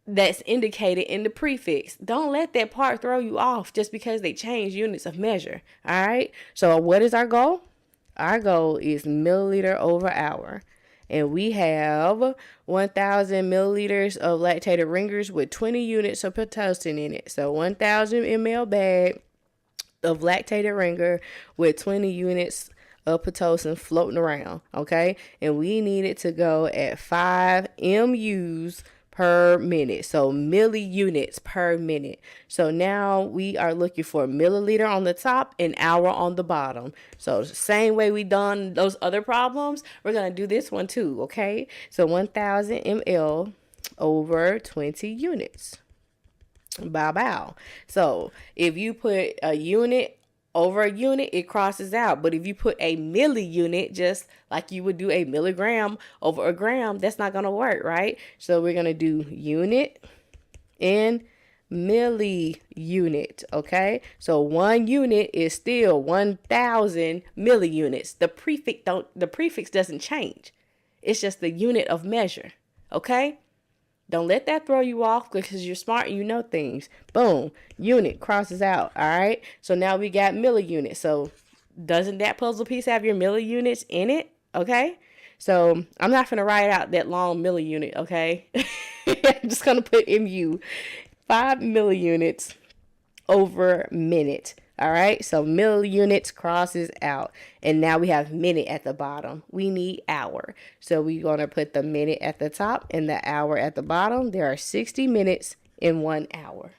that's indicated in the prefix. Don't let that part throw you off just because they change units of measure. All right. So what is our goal? Our goal is milliliter over hour. And we have 1,000 milliliters of lactated ringers with 20 units of Pitocin in it. So 1,000 ml bag of lactated ringer with 20 units of Pitocin floating around. Okay. And we need it to go at 5 MUs per minute. So milliunits per minute. So now we are looking for milliliter on the top and hour on the bottom. So same way we done those other problems, we're going to do this one too. Okay. So 1,000 ml over 20 units. Bow. So if you put a unit over a unit, it crosses out. But if you put a milliunit, just like you would do a milligram over a gram, that's not going to work, right? So we're going to do unit and milliunit, okay? So 1 unit is still 1,000 milliunits. The prefix doesn't change. It's just the unit of measure, okay? Don't let that throw you off because you're smart and you know things. Boom. Unit crosses out. All right. So now we got milliunits. So doesn't that puzzle piece have your milliunits in it? Okay. So I'm not going to write out that long milliunit. Okay. I'm just going to put MU. 5 milliunits over minute. All right, so millunits crosses out, and now we have minute at the bottom. We need hour, so we're gonna put the minute at the top and the hour at the bottom. There are 60 minutes in 1 hour.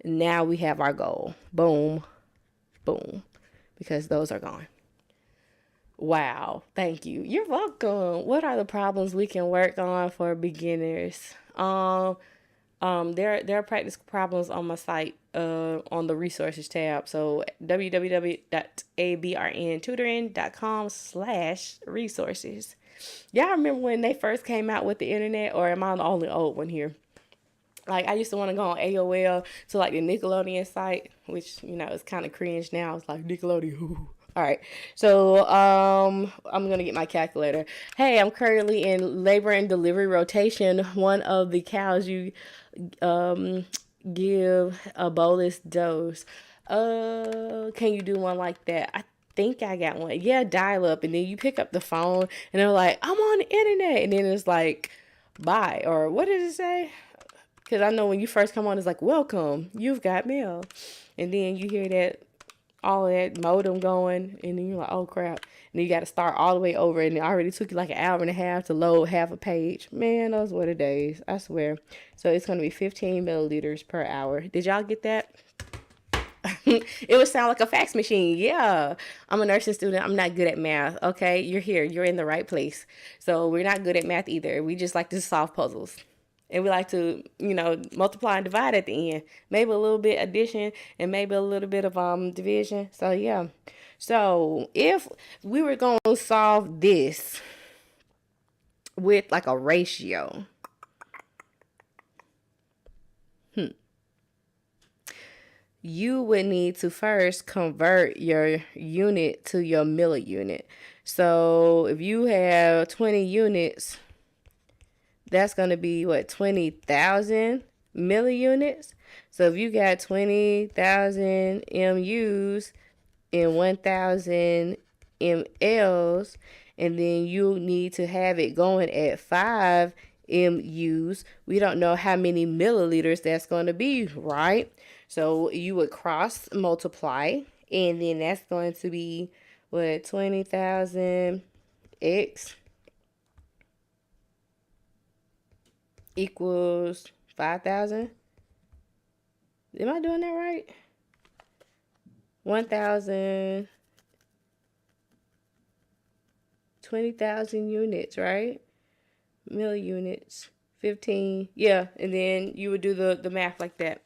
Now we have our goal. Boom, boom, because those are gone. Wow, thank you. You're welcome. What are the problems we can work on for beginners? There are practice problems on my site on the resources tab. So www.abrntutoring.com/resources. Y'all remember when they first came out with the internet, or am I the only old one here? Like, I used to want to go on AOL to like the Nickelodeon site, which, you know, is kind of cringe now. It's like Nickelodeon. All right. So I'm going to get my calculator. Hey, I'm currently in labor and delivery rotation. One of the cows you give a bolus dose. Can you do one like that? I think I got one. Yeah, dial up. And then you pick up the phone and they're like, I'm on the internet. And then it's like, bye. Or what did it say? Because I know when you first come on, it's like, welcome, you've got mail. And then you hear that, all that modem going, and then you're like, oh crap. And then you got to start all the way over, and it already took you like an hour and a half to load half a page. Man, those were the days, I swear. So it's going to be 15 milliliters per hour. Did y'all get that? It would sound like a fax machine. Yeah. I'm a nursing student. I'm not good at math. Okay. You're here. You're in the right place. So we're not good at math either. We just like to solve puzzles. And we like to, you know, multiply and divide at the end. Maybe a little bit addition and maybe a little bit of division. So, yeah. So, if we were going to solve this with like a ratio. You would need to first convert your unit to your milli-unit. So, if you have 20 units, that's going to be what, 20,000 milliunits. So if you got 20,000 MUs and 1,000 MLs, and then you need to have it going at 5 MUs, we don't know how many milliliters that's going to be, right? So you would cross multiply, and then that's going to be what, 20,000 X equals 5,000. Am I doing that right? 1,000, 20,000 units, right? Millunits, 15. Yeah, and then you would do the math like that.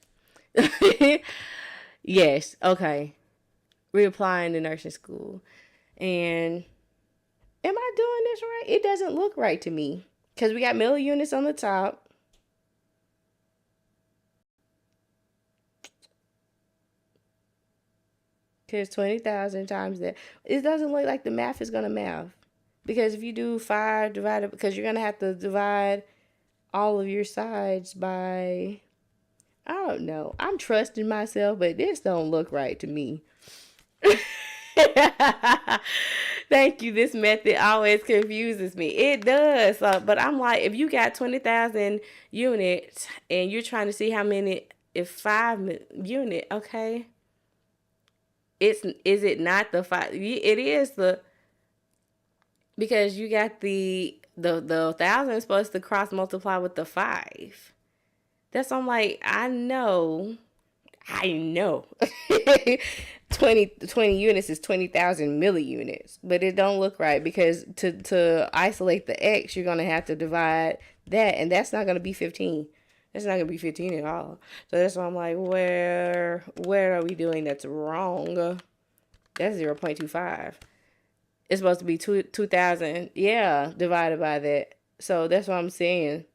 Yes, okay. Reapplying to nursing school. And am I doing this right? It doesn't look right to me. Because we got millunits on the top. Because 20,000 times that. It doesn't look like the math is going to math. Because if you do 5 divided, because you're going to have to divide all of your sides by, I don't know. I'm trusting myself, but this don't look right to me. Thank you. This method always confuses me. It does. But I'm like, if you got 20,000 units and you're trying to see how many, if 5 unit, okay. Is it not the 5? It is because you got the 1,000 is supposed to cross multiply with the 5. That's, I'm like, I know. 20 units is 20,000 milliunits, but it don't look right because to isolate the X, you're going to have to divide that, and that's not going to be 15. That's not going to be 15 at all. So that's why I'm like, where are we doing that's wrong? That's 0.25. It's supposed to be 2,000, yeah, divided by that. So that's what I'm saying.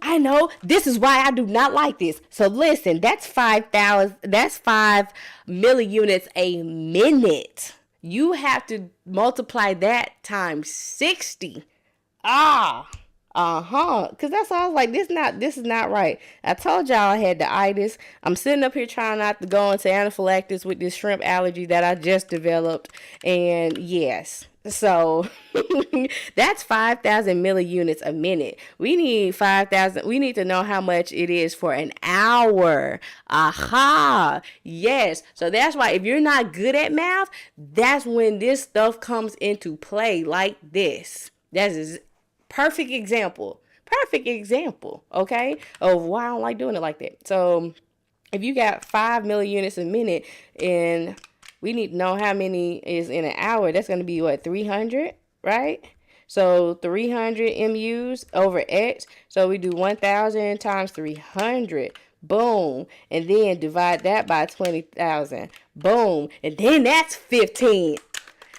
I know. This is why I do not like this. So listen, that's 5,000. That's 5 milliunits a minute. You have to multiply that times 60. Cause that's why I was like, this is not right. I told y'all I had the itis. I'm sitting up here trying not to go into anaphylaxis with this shrimp allergy that I just developed. And yes. So that's 5,000 milliunits a minute. We need 5,000. We need to know how much it is for an hour. Aha. Yes. So that's why if you're not good at math, that's when this stuff comes into play like this. That's perfect example. Perfect example, okay, of why I don't like doing it like that. So if you got 5 milliunits a minute and we need to know how many is in an hour, that's going to be what, 300, right? So 300 MUs over X. So we do 1,000 times 300. Boom. And then divide that by 20,000. Boom. And then that's 15.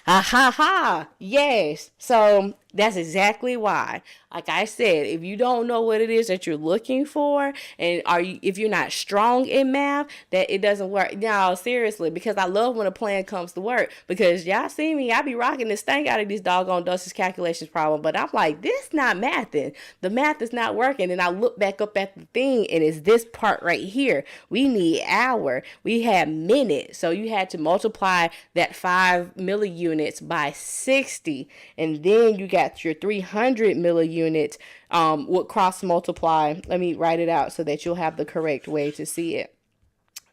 Ha ha ha. Yes. So that's exactly why. Like I said, if you don't know what it is that you're looking for, and if you're not strong in math, that it doesn't work. No, seriously, because I love when a plan comes to work. Because y'all see me, I be rocking this thing out of these doggone dosage calculations problem, but I'm like, this not mathing. The math is not working. And I look back up at the thing, and it's this part right here. We need hour. We had minute. So you had to multiply that 5 milliunits by 60, and then you got your 300 milliunits would cross multiply. Let me write it out so that you'll have the correct way to see it.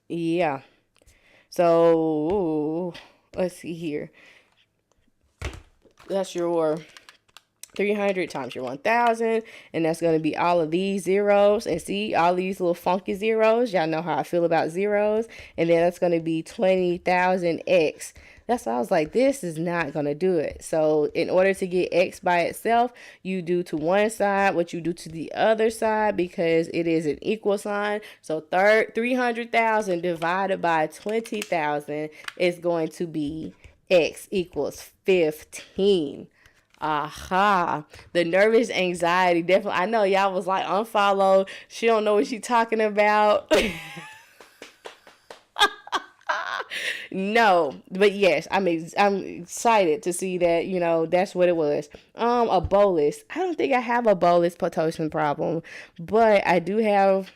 Yeah. So let's see here. That's your 300 times your 1,000, and that's going to be all of these zeros. And see all these little funky zeros. Y'all know how I feel about zeros. And then that's going to be 20,000 X. That's why I was like, this is not going to do it. So in order to get X by itself, you do to one side what you do to the other side, because it is an equal sign. So 300,000 divided by 20,000 is going to be X equals 15. Aha. The nervous anxiety, definitely. I know y'all was like, unfollow. She don't know what she talking about. No, but yes, I'm excited to see that, that's what it was. A bolus. I don't think I have a bolus Pitocin problem, but I do have,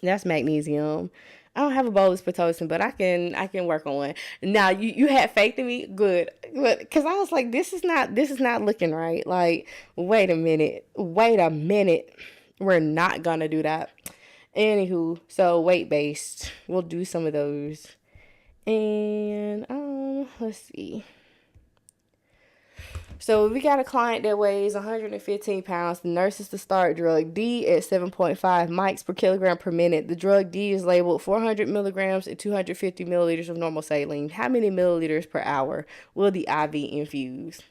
that's magnesium. I don't have a bolus Pitocin, but I can work on one. Now you had faith in me, good, because I was like, this is not looking right. Like, wait a minute, we're not gonna do that. Anywho, so weight based, we'll do some of those. And let's see. So we got a client that weighs 115 pounds. The nurse is to start drug D at 7.5 mics per kilogram per minute. The drug D is labeled 400 milligrams and 250 milliliters of normal saline. How many milliliters per hour will the IV infuse?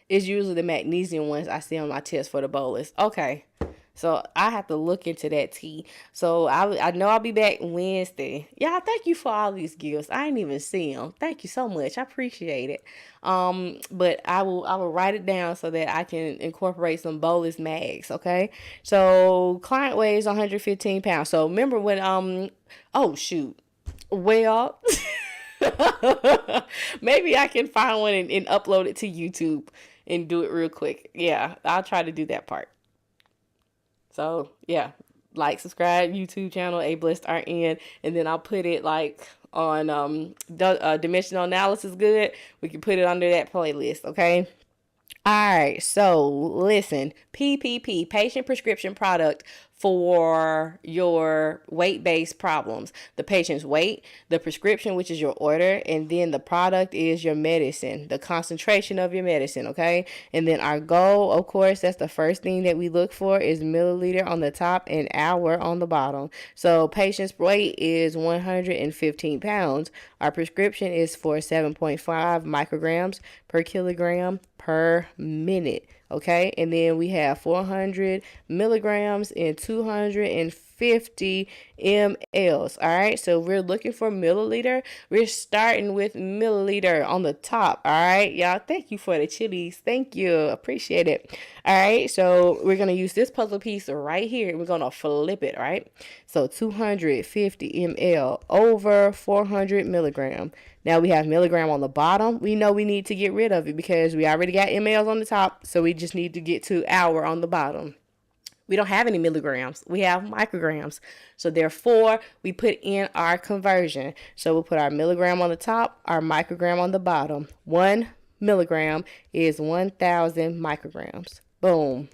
It's usually the magnesium ones I see on my test for the bolus. Okay. So I have to look into that tea. So I know I'll be back Wednesday. Y'all, thank you for all these gifts. I ain't even see them. Thank you so much. I appreciate it. But I will write it down so that I can incorporate some bolus mags. Okay. So client weighs 115 pounds. So remember when oh shoot. Well, maybe I can find one and upload it to YouTube and do it real quick. Yeah, I'll try to do that part. So yeah, like, subscribe, YouTube channel, A Blessed RN, and then I'll put it like on dimensional analysis good. We can put it under that playlist, okay? All right, so listen, PPP, patient prescription product for your weight-based problems. The patient's weight, the prescription, which is your order, and then the product is your medicine, the concentration of your medicine, okay? And then our goal, of course, that's the first thing that we look for, is milliliter on the top and hour on the bottom. So patient's weight is 115 pounds. Our prescription is for 7.5 micrograms per kilogram per minute. Okay, and then we have 400 milligrams and 250 250 mLs. All right, so we're looking for milliliter. We're starting with milliliter on the top. All right, y'all, thank you for the chilies. Thank you, appreciate it. All right, so we're gonna use this puzzle piece right here. We're gonna flip it, right? So 250 ml over 400 milligram. Now we have milligram on the bottom. We know we need to get rid of it because we already got mLs on the top, so we just need to get to hour on the bottom. We don't have any milligrams. We have micrograms. So therefore, we put in our conversion. So we'll put our milligram on the top, our microgram on the bottom. 1 milligram is 1,000 micrograms. Boom.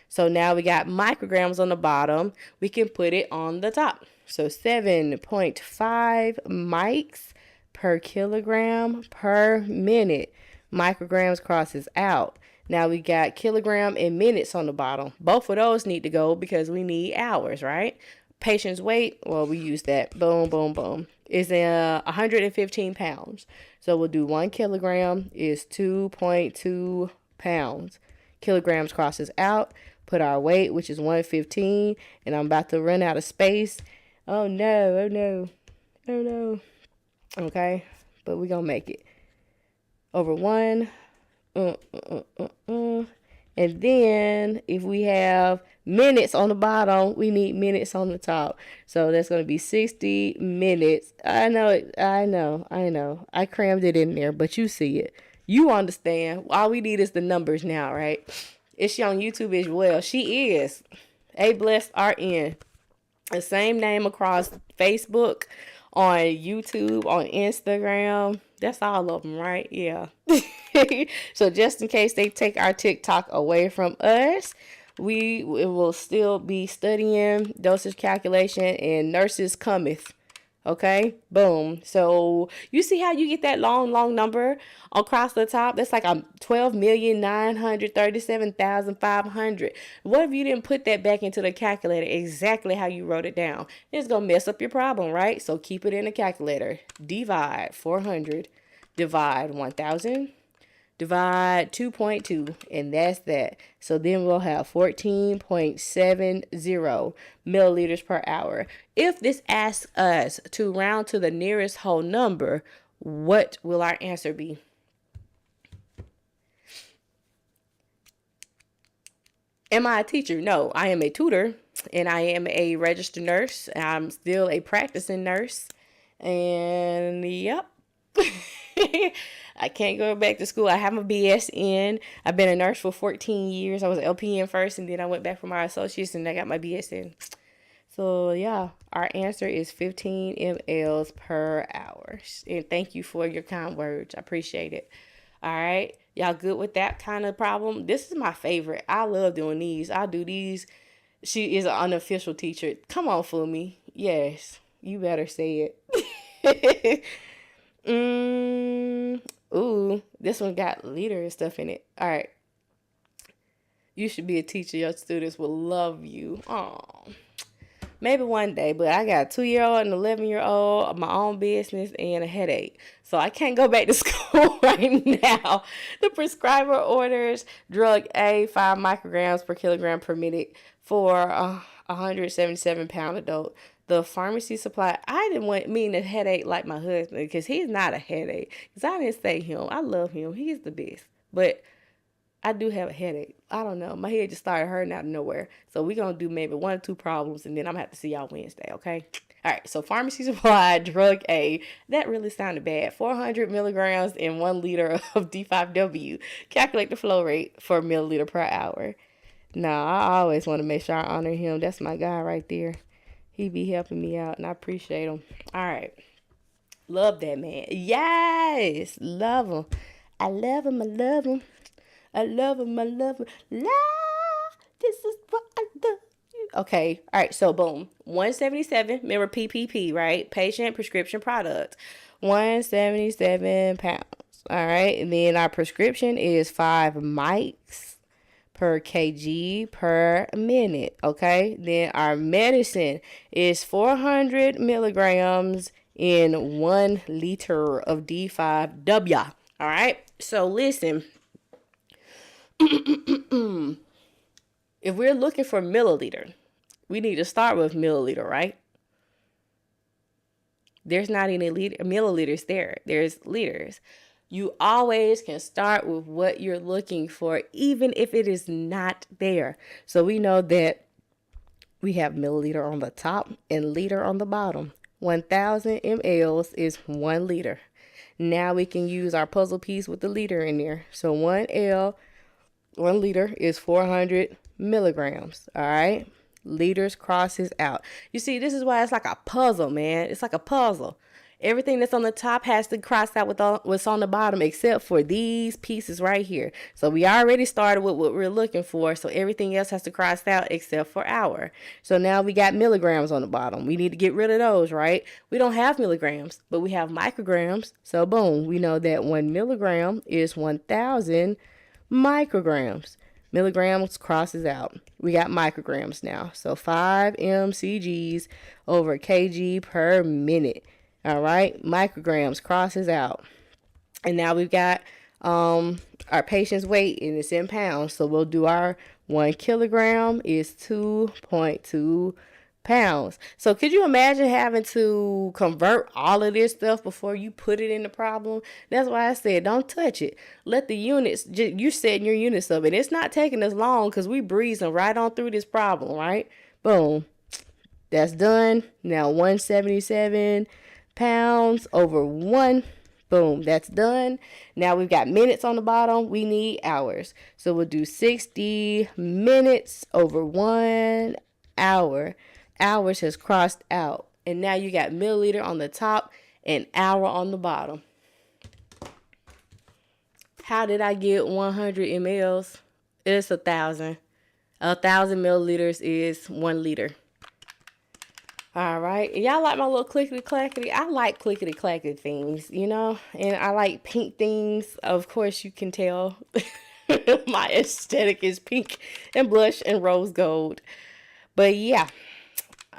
So now we got micrograms on the bottom. We can put it on the top. So 7.5 mics per kilogram per minute. Micrograms crosses out. Now we got kilogram and minutes on the bottom. Both of those need to go because we need hours, right? Patient's weight, well, we use that. Boom, boom, boom. Is 115 pounds. So we'll do 1 kilogram is 2.2 pounds. Kilograms crosses out. Put our weight, which is 115. And I'm about to run out of space. Oh no, oh no, oh no. Okay, but we're gonna make it over 1. And then if we have minutes on the bottom, we need minutes on the top. So that's going to be 60 minutes. I know. I crammed it in there, but you see it. You understand. All we need is the numbers now, right? Is she on YouTube as well? She is. A Blessed RN. The same name across Facebook, on YouTube, on Instagram. That's all of them, right? Yeah. So just in case they take our TikTok away from us, we will still be studying dosage calculation and nurses cometh. Okay, boom. So you see how you get that long number across the top? That's like 12,937,500. What if you didn't put that back into the calculator exactly how you wrote it down? It's going to mess up your problem, right? So keep it in the calculator. Divide 400, divide 1,000, divide 2.2, and that's that. So then we'll have 14.70 milliliters per hour. If this asks us to round to the nearest whole number, what will our answer be? Am I a teacher? No, I am a tutor, and I am a registered nurse. I'm still a practicing nurse, and yep. I can't go back to school. I have my BS in. I've been a nurse for 14 years. I was an LPN first, and then I went back for my associates, and I got my BS in. So, yeah, our answer is 15 mLs per hour. And thank you for your kind words. I appreciate it. All right. Y'all good with that kind of problem? This is my favorite. I love doing these. I do these. She is an unofficial teacher. Come on, Fumi. Yes, you better say it. Ooh, this one got liter and stuff in it. All right. You should be a teacher. Your students will love you. Oh, maybe one day, but I got a 2-year-old and 11-year-old, my own business, and a headache. So I can't go back to school right now. The prescriber orders drug A, 5 micrograms per kilogram per minute for a 177-pound adult. The pharmacy supply, I didn't mean a headache like my husband, because he's not a headache. Because I didn't say him. I love him. He's the best. But I do have a headache. I don't know. My head just started hurting out of nowhere. So we're going to do maybe 1 or 2 problems, and then I'm going to have to see y'all Wednesday, okay? All right, so pharmacy supply, drug A. That really sounded bad. 400 milligrams in 1 liter of D5W. Calculate the flow rate for milliliter per hour. Now, I always want to make sure I honor him. That's my guy right there. He be helping me out, and I appreciate him. All right. Love that man. Yes. Love him. I love him. I love him. I love him. I love him. This is what I love you. Okay. All right. So, boom. 177. Remember PPP, right? Patient prescription product. 177 pounds. All right. And then our prescription is 5 mics per kg per minute. Okay, then our medicine is 400 milligrams in 1 liter of D5W. All right, so listen. If we're looking for milliliter, We need to start with milliliter, right? There's not any milliliters there. There's liters. You always can start with what you're looking for, even if it is not there. So we know that we have milliliter on the top and liter on the bottom. 1,000 mLs is 1 liter. Now we can use our puzzle piece with the liter in there. So 1 liter is 400 milligrams. All right. Liters crosses out. You see, this is why it's like a puzzle, man. It's like a puzzle. Everything that's on the top has to cross out with what's on the bottom except for these pieces right here. So we already started with what we're looking for. So everything else has to cross out except for hour. So now we got milligrams on the bottom. We need to get rid of those, right? We don't have milligrams, but we have micrograms. So boom, we know that 1 milligram is 1,000 micrograms. Milligrams crosses out. We got micrograms now. So 5 mcgs over kg per minute. All right, micrograms crosses out. And now we've got our patient's weight, and it's in pounds. So we'll do our 1 kilogram is 2.2 pounds. So could you imagine having to convert all of this stuff before you put it in the problem? That's why I said don't touch it. Let the units, you're setting your units up, and it's not taking us long because we breezing right on through this problem, right? Boom. That's done. Now 177 pounds over 1. Boom, that's done. Now we've got minutes on the bottom. We need hours. So we'll do 60 minutes over 1 hour. Hours has crossed out. And now you got milliliter on the top and hour on the bottom. How did I get 100 mLs? It's 1,000. 1,000 milliliters is 1 liter. All right. Y'all like my little clickety-clackety? I like clickety-clackety things, you know? And I like pink things. Of course, you can tell my aesthetic is pink and blush and rose gold. But yeah.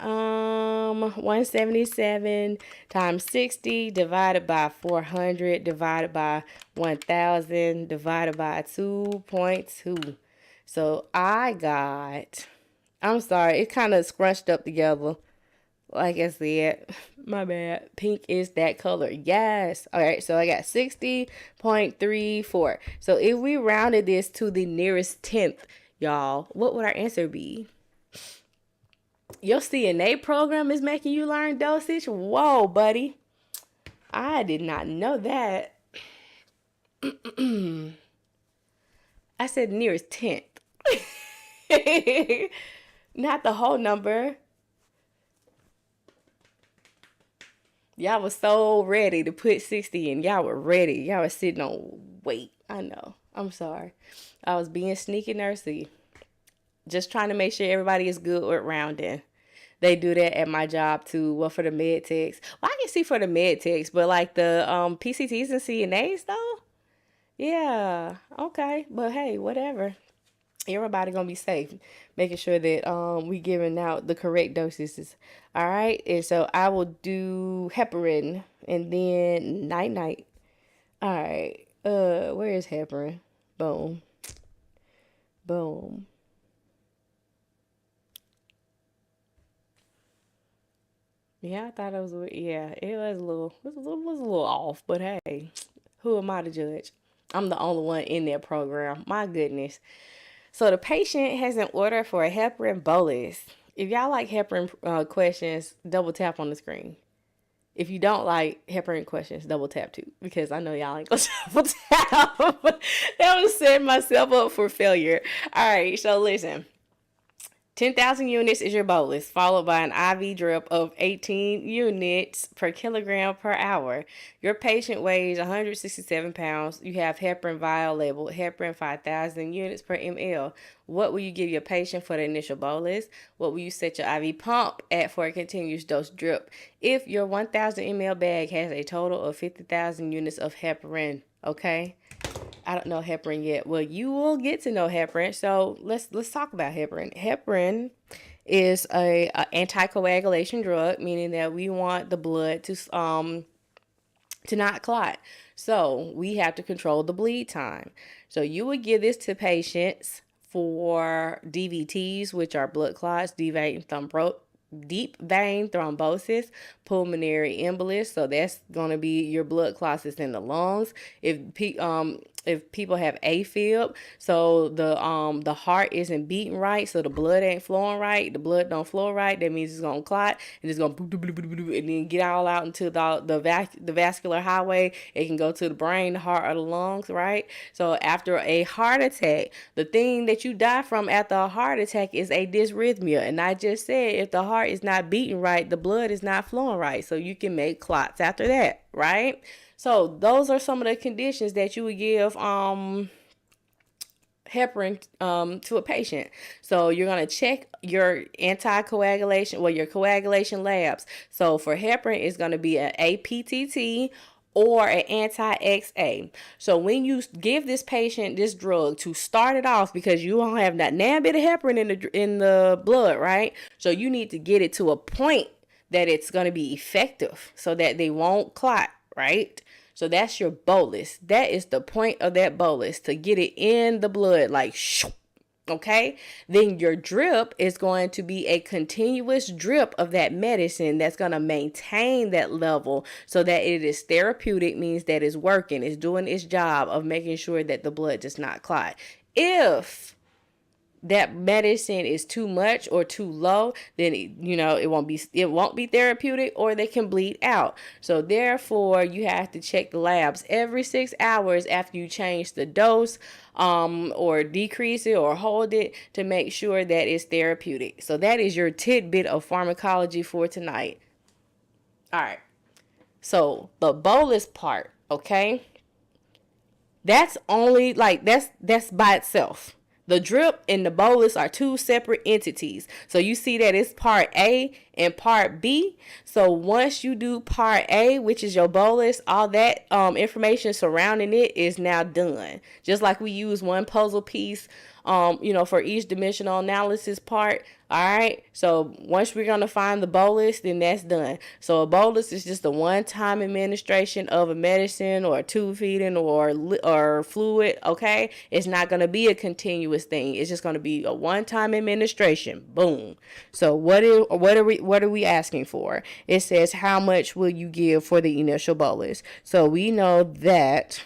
177 times 60 divided by 400 divided by 1,000 divided by 2.2. So I'm sorry, it kind of scrunched up together. Like I said, my bad. Pink is that color. Yes. All right. So I got 60.34. So if we rounded this to the nearest tenth, y'all, what would our answer be? Your CNA program is making you learn dosage? Whoa, buddy. I did not know that. I said nearest tenth. Not the whole number. Y'all was so ready to put 60 in. Y'all were ready. Y'all was sitting on wait. I know. I'm sorry. I was being sneaky nursey. Just trying to make sure everybody is good with rounding. They do that at my job too. Well, for the med techs. Well, I can see for the med techs, but like the PCTs and CNAs though? Yeah. Okay. But hey, whatever. Everybody gonna be safe, making sure that we giving out the correct dosages. All right, and so I will do heparin and then night. All right, where is heparin? Boom. Yeah, I thought it was. Yeah, it was a little off, but hey, who am I to judge? I'm the only one in that program. My goodness. So the patient has an order for a heparin bolus. If y'all like heparin questions, double tap on the screen. If you don't like heparin questions, double tap too, because I know y'all ain't gonna double tap. That was setting myself up for failure. All right, so listen. 10,000 units is your bolus, followed by an IV drip of 18 units per kilogram per hour. Your patient weighs 167 pounds. You have heparin vial labeled heparin 5,000 units per ml. What will you give your patient for the initial bolus? What will you set your IV pump at for a continuous dose drip? If your 1,000 ml bag has a total of 50,000 units of heparin, okay? I don't know heparin yet. Well, you will get to know heparin. So let's talk about heparin. Heparin is a anticoagulation drug, meaning that we want the blood to not clot. So we have to control the bleed time. So you would give this to patients for DVTs, which are blood clots, deep vein thrombosis, pulmonary embolus. So that's going to be your blood clots in the lungs. If people have AFib, so the heart isn't beating right, so the blood ain't flowing right, the blood don't flow right, that means it's gonna clot and it's gonna and then get all out into the vascular highway. It can go to the brain, the heart, or the lungs, right? So after a heart attack, the thing that you die from after a heart attack is a dysrhythmia. And I just said, if the heart is not beating right, the blood is not flowing right, so you can make clots after that, right? So those are some of the conditions that you would give heparin to a patient. So you're going to check your anticoagulation, your coagulation labs. So for heparin, it's going to be an APTT or an anti-XA. So when you give this patient this drug to start it off, because you don't have that nan bit of heparin in the blood, right? So you need to get it to a point that it's going to be effective so that they won't clot, right? So that's your bolus. That is the point of that bolus, to get it in the blood, like shoo, okay? Then your drip is going to be a continuous drip of that medicine that's going to maintain that level so that it is therapeutic, means that it's working, it's doing its job of making sure that the blood does not clot. If that medicine is too much or too low, then it won't be therapeutic, or they can bleed out. So therefore, you have to check the labs every 6 hours after you change the dose, or decrease it or hold it, to make sure that it's therapeutic. So that is your tidbit of pharmacology for tonight. All right. So the bolus part, okay? That's only that's by itself. The drip and the bolus are two separate entities. So you see that it's part A and part B. So once you do part A, which is your bolus, all that information surrounding it is now done. Just like we use one puzzle piece, for each dimensional analysis part. All right. So once we're going to find the bolus, then that's done. So a bolus is just a one-time administration of a medicine or tube feeding or fluid. Okay. It's not going to be a continuous thing. It's just going to be a one-time administration. Boom. So what are we asking for? It says, how much will you give for the initial bolus? So we know that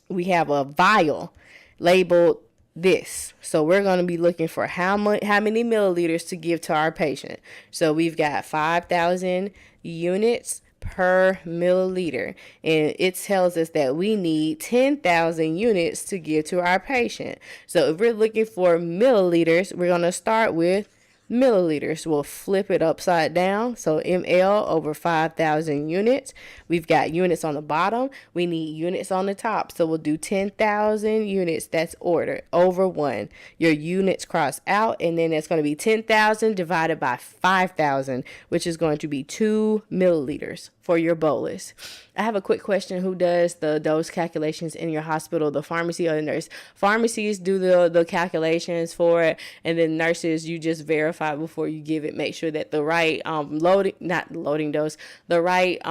we have a vial labeled this. So we're going to be looking for how many milliliters to give to our patient. So we've got 5,000 units per milliliter, and it tells us that we need 10,000 units to give to our patient. So if we're looking for milliliters, we're going to start with milliliters. We'll flip it upside down. So ml over 5,000 units. We've got units on the bottom. We need units on the top. So we'll do 10,000 units. That's ordered over 1. Your units cross out, and then it's going to be 10,000 divided by 5,000, which is going to be 2 milliliters for your bolus. I have a quick question. Who does the dose calculations in your hospital, the pharmacy or the nurse? Pharmacies do the calculations for it, and then nurses, you just verify before you give it. Make sure that the right the right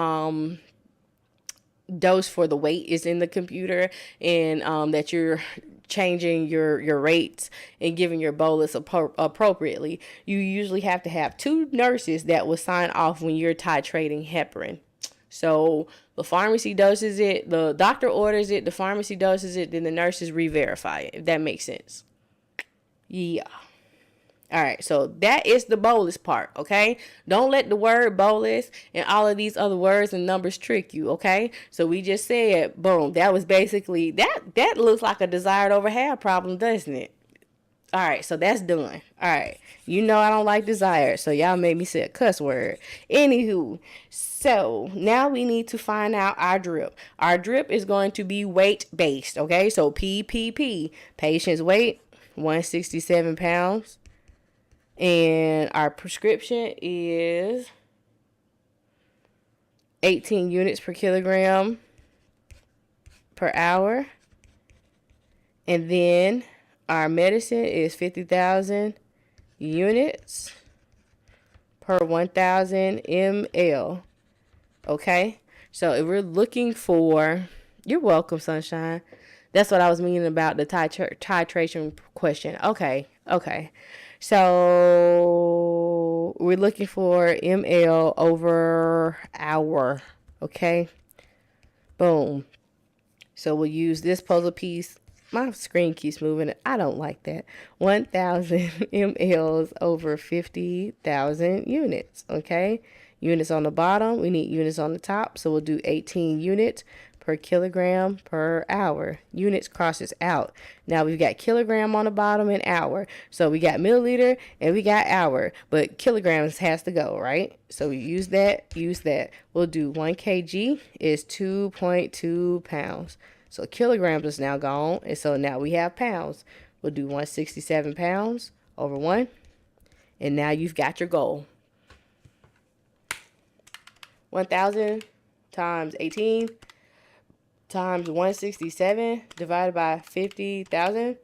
dose for the weight is in the computer, and that you're changing your rates and giving your bolus appropriately. You usually have to have 2 nurses that will sign off when you're titrating heparin. So the pharmacy doses it, the doctor orders it, the pharmacy doses it, then the nurses re-verify it, if that makes sense. Yeah. All right, so that is the bolus part, okay? Don't let the word bolus and all of these other words and numbers trick you, okay? So we just said, boom, that was basically, that looks like a desired over have problem, doesn't it? All right, so that's done. All right, I don't like desire, so y'all made me say a cuss word. Anywho, so now we need to find out our drip. Our drip is going to be weight-based, okay? So PPP, patient's weight, 167 pounds. And our prescription is 18 units per kilogram per hour. And then our medicine is 50,000 units per 1,000 ml. Okay? So if we're looking for, you're welcome, sunshine. That's what I was meaning about the titration question. Okay. Okay. So we're looking for ml over hour. Okay. Boom. So we'll use this puzzle piece. My screen keeps moving. I don't like that. 1,000 mLs over 50,000 units. Okay. Units on the bottom. We need units on the top. So we'll do 18 units per kilogram per hour. Units crosses out. Now we've got kilogram on the bottom and hour. So we got milliliter and we got hour. But kilograms has to go, right? So we use that. We'll do 1 kg is 2.2 pounds. So kilograms is now gone. And so now we have pounds. We'll do 167 pounds over 1. And now you've got your goal. 1,000 times 18 times 167 divided by 50,000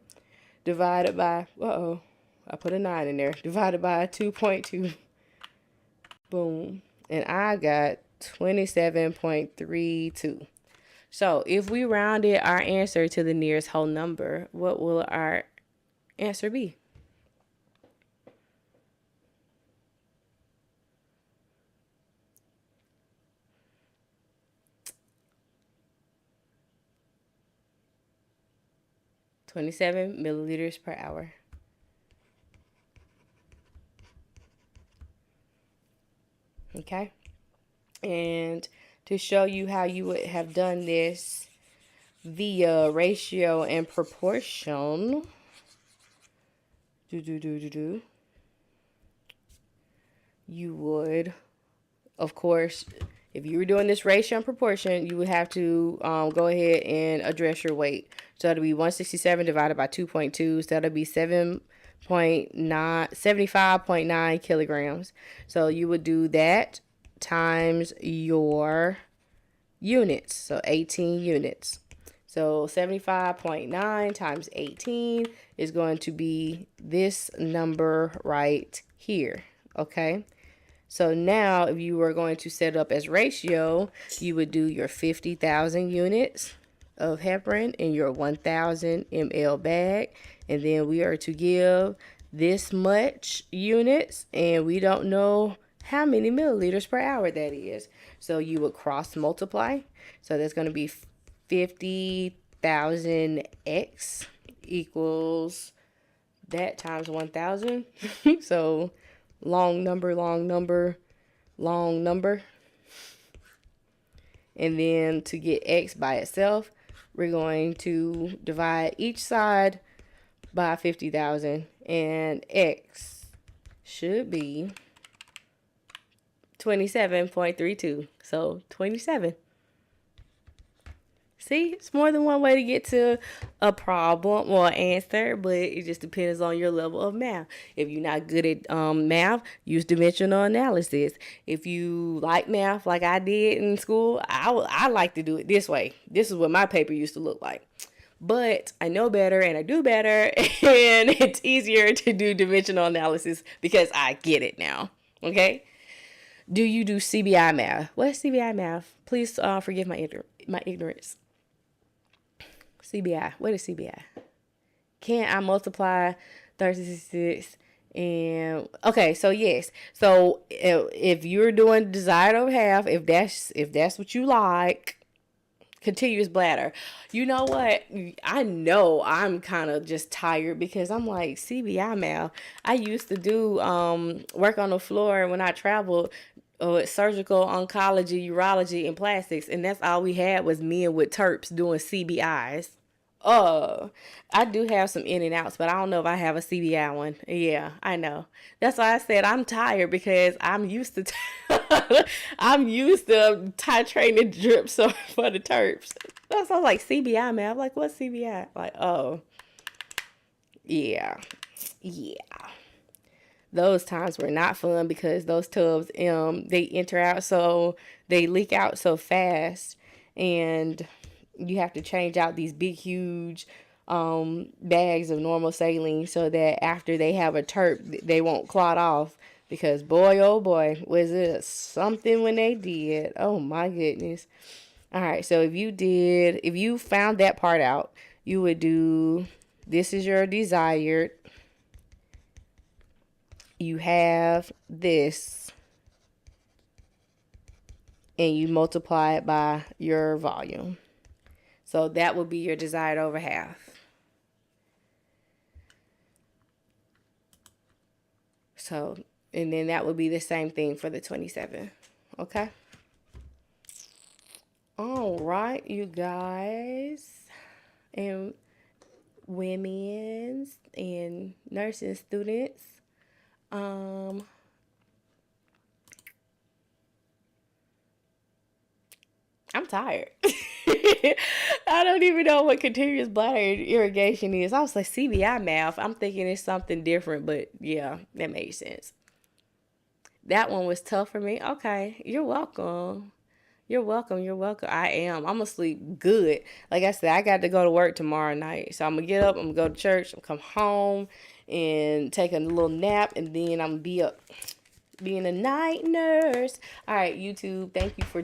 divided by, I put a 9 in there, divided by 2.2. Boom. And I got 27.32. So if we rounded our answer to the nearest whole number, what will our answer be? .27 milliliters per hour. Okay. And to show you how you would have done this via ratio and proportion, you would, of course, if you were doing this ratio and proportion, you would have to go ahead and address your weight. So that'll be 167 divided by 2.2. So that'll be 75.9 kilograms. So you would do that times your units. So 18 units. So 75.9 times 18 is going to be this number right here. Okay. So now if you were going to set up as ratio, you would do your 50,000 units of heparin in your 1,000 ml bag. And then we are to give this much units, and we don't know how many milliliters per hour that is. So you would cross multiply. So that's going to be 50,000x equals that times 1,000. So long number. And then to get x by itself, we're going to divide each side by 50,000, and x should be 27.32. So 27. See, it's more than one way to get to a problem or answer, but it just depends on your level of math. If you're not good at math, use dimensional analysis. If you like math like I did in school, I like to do it this way. This is what my paper used to look like. But I know better and I do better, and it's easier to do dimensional analysis because I get it now. Okay? Do you do CBI math? What's CBI math? Please forgive my ignorance. CBI. What is CBI? Can I multiply 36 and okay, so yes. So if you're doing desired over half, if that's what you like, continuous bladder. You know what? I know I'm kind of just tired because I'm like CBI math. I used to do work on the floor when I traveled. Surgical oncology, urology, and plastics, and that's all we had was men with terps doing CBIs. I do have some in and outs, but I don't know if I have a CBI one. Yeah, I know. That's why I said I'm tired because I'm used to I'm used to titrating drips for the terps. That's why I was like CBI, man. I'm like, what's CBI? Like, oh, yeah. Those times were not fun because those tubs they enter out so they leak out so fast, and you have to change out these big huge bags of normal saline so that after they have a terp they won't clot off, because boy oh boy was it something when they did. Oh my goodness. All right, so if you found that part out, you would do, this is your desired. You have this, and you multiply it by your volume. So that would be your desired over half. So, and then that would be the same thing for the 27. Okay? All right, you guys. And women's and nursing students. I'm tired. I don't even know what continuous bladder irrigation is. I was like, CBI math. I'm thinking it's something different, but yeah, that made sense. That one was tough for me. Okay, you're welcome. You're welcome. You're welcome. I am. I'm gonna sleep good. Like I said, I got to go to work tomorrow night. So I'm gonna get up, I'm gonna go to church, I'm gonna come home and take a little nap, and then I'm gonna be up being a night nurse. All right, YouTube, thank you for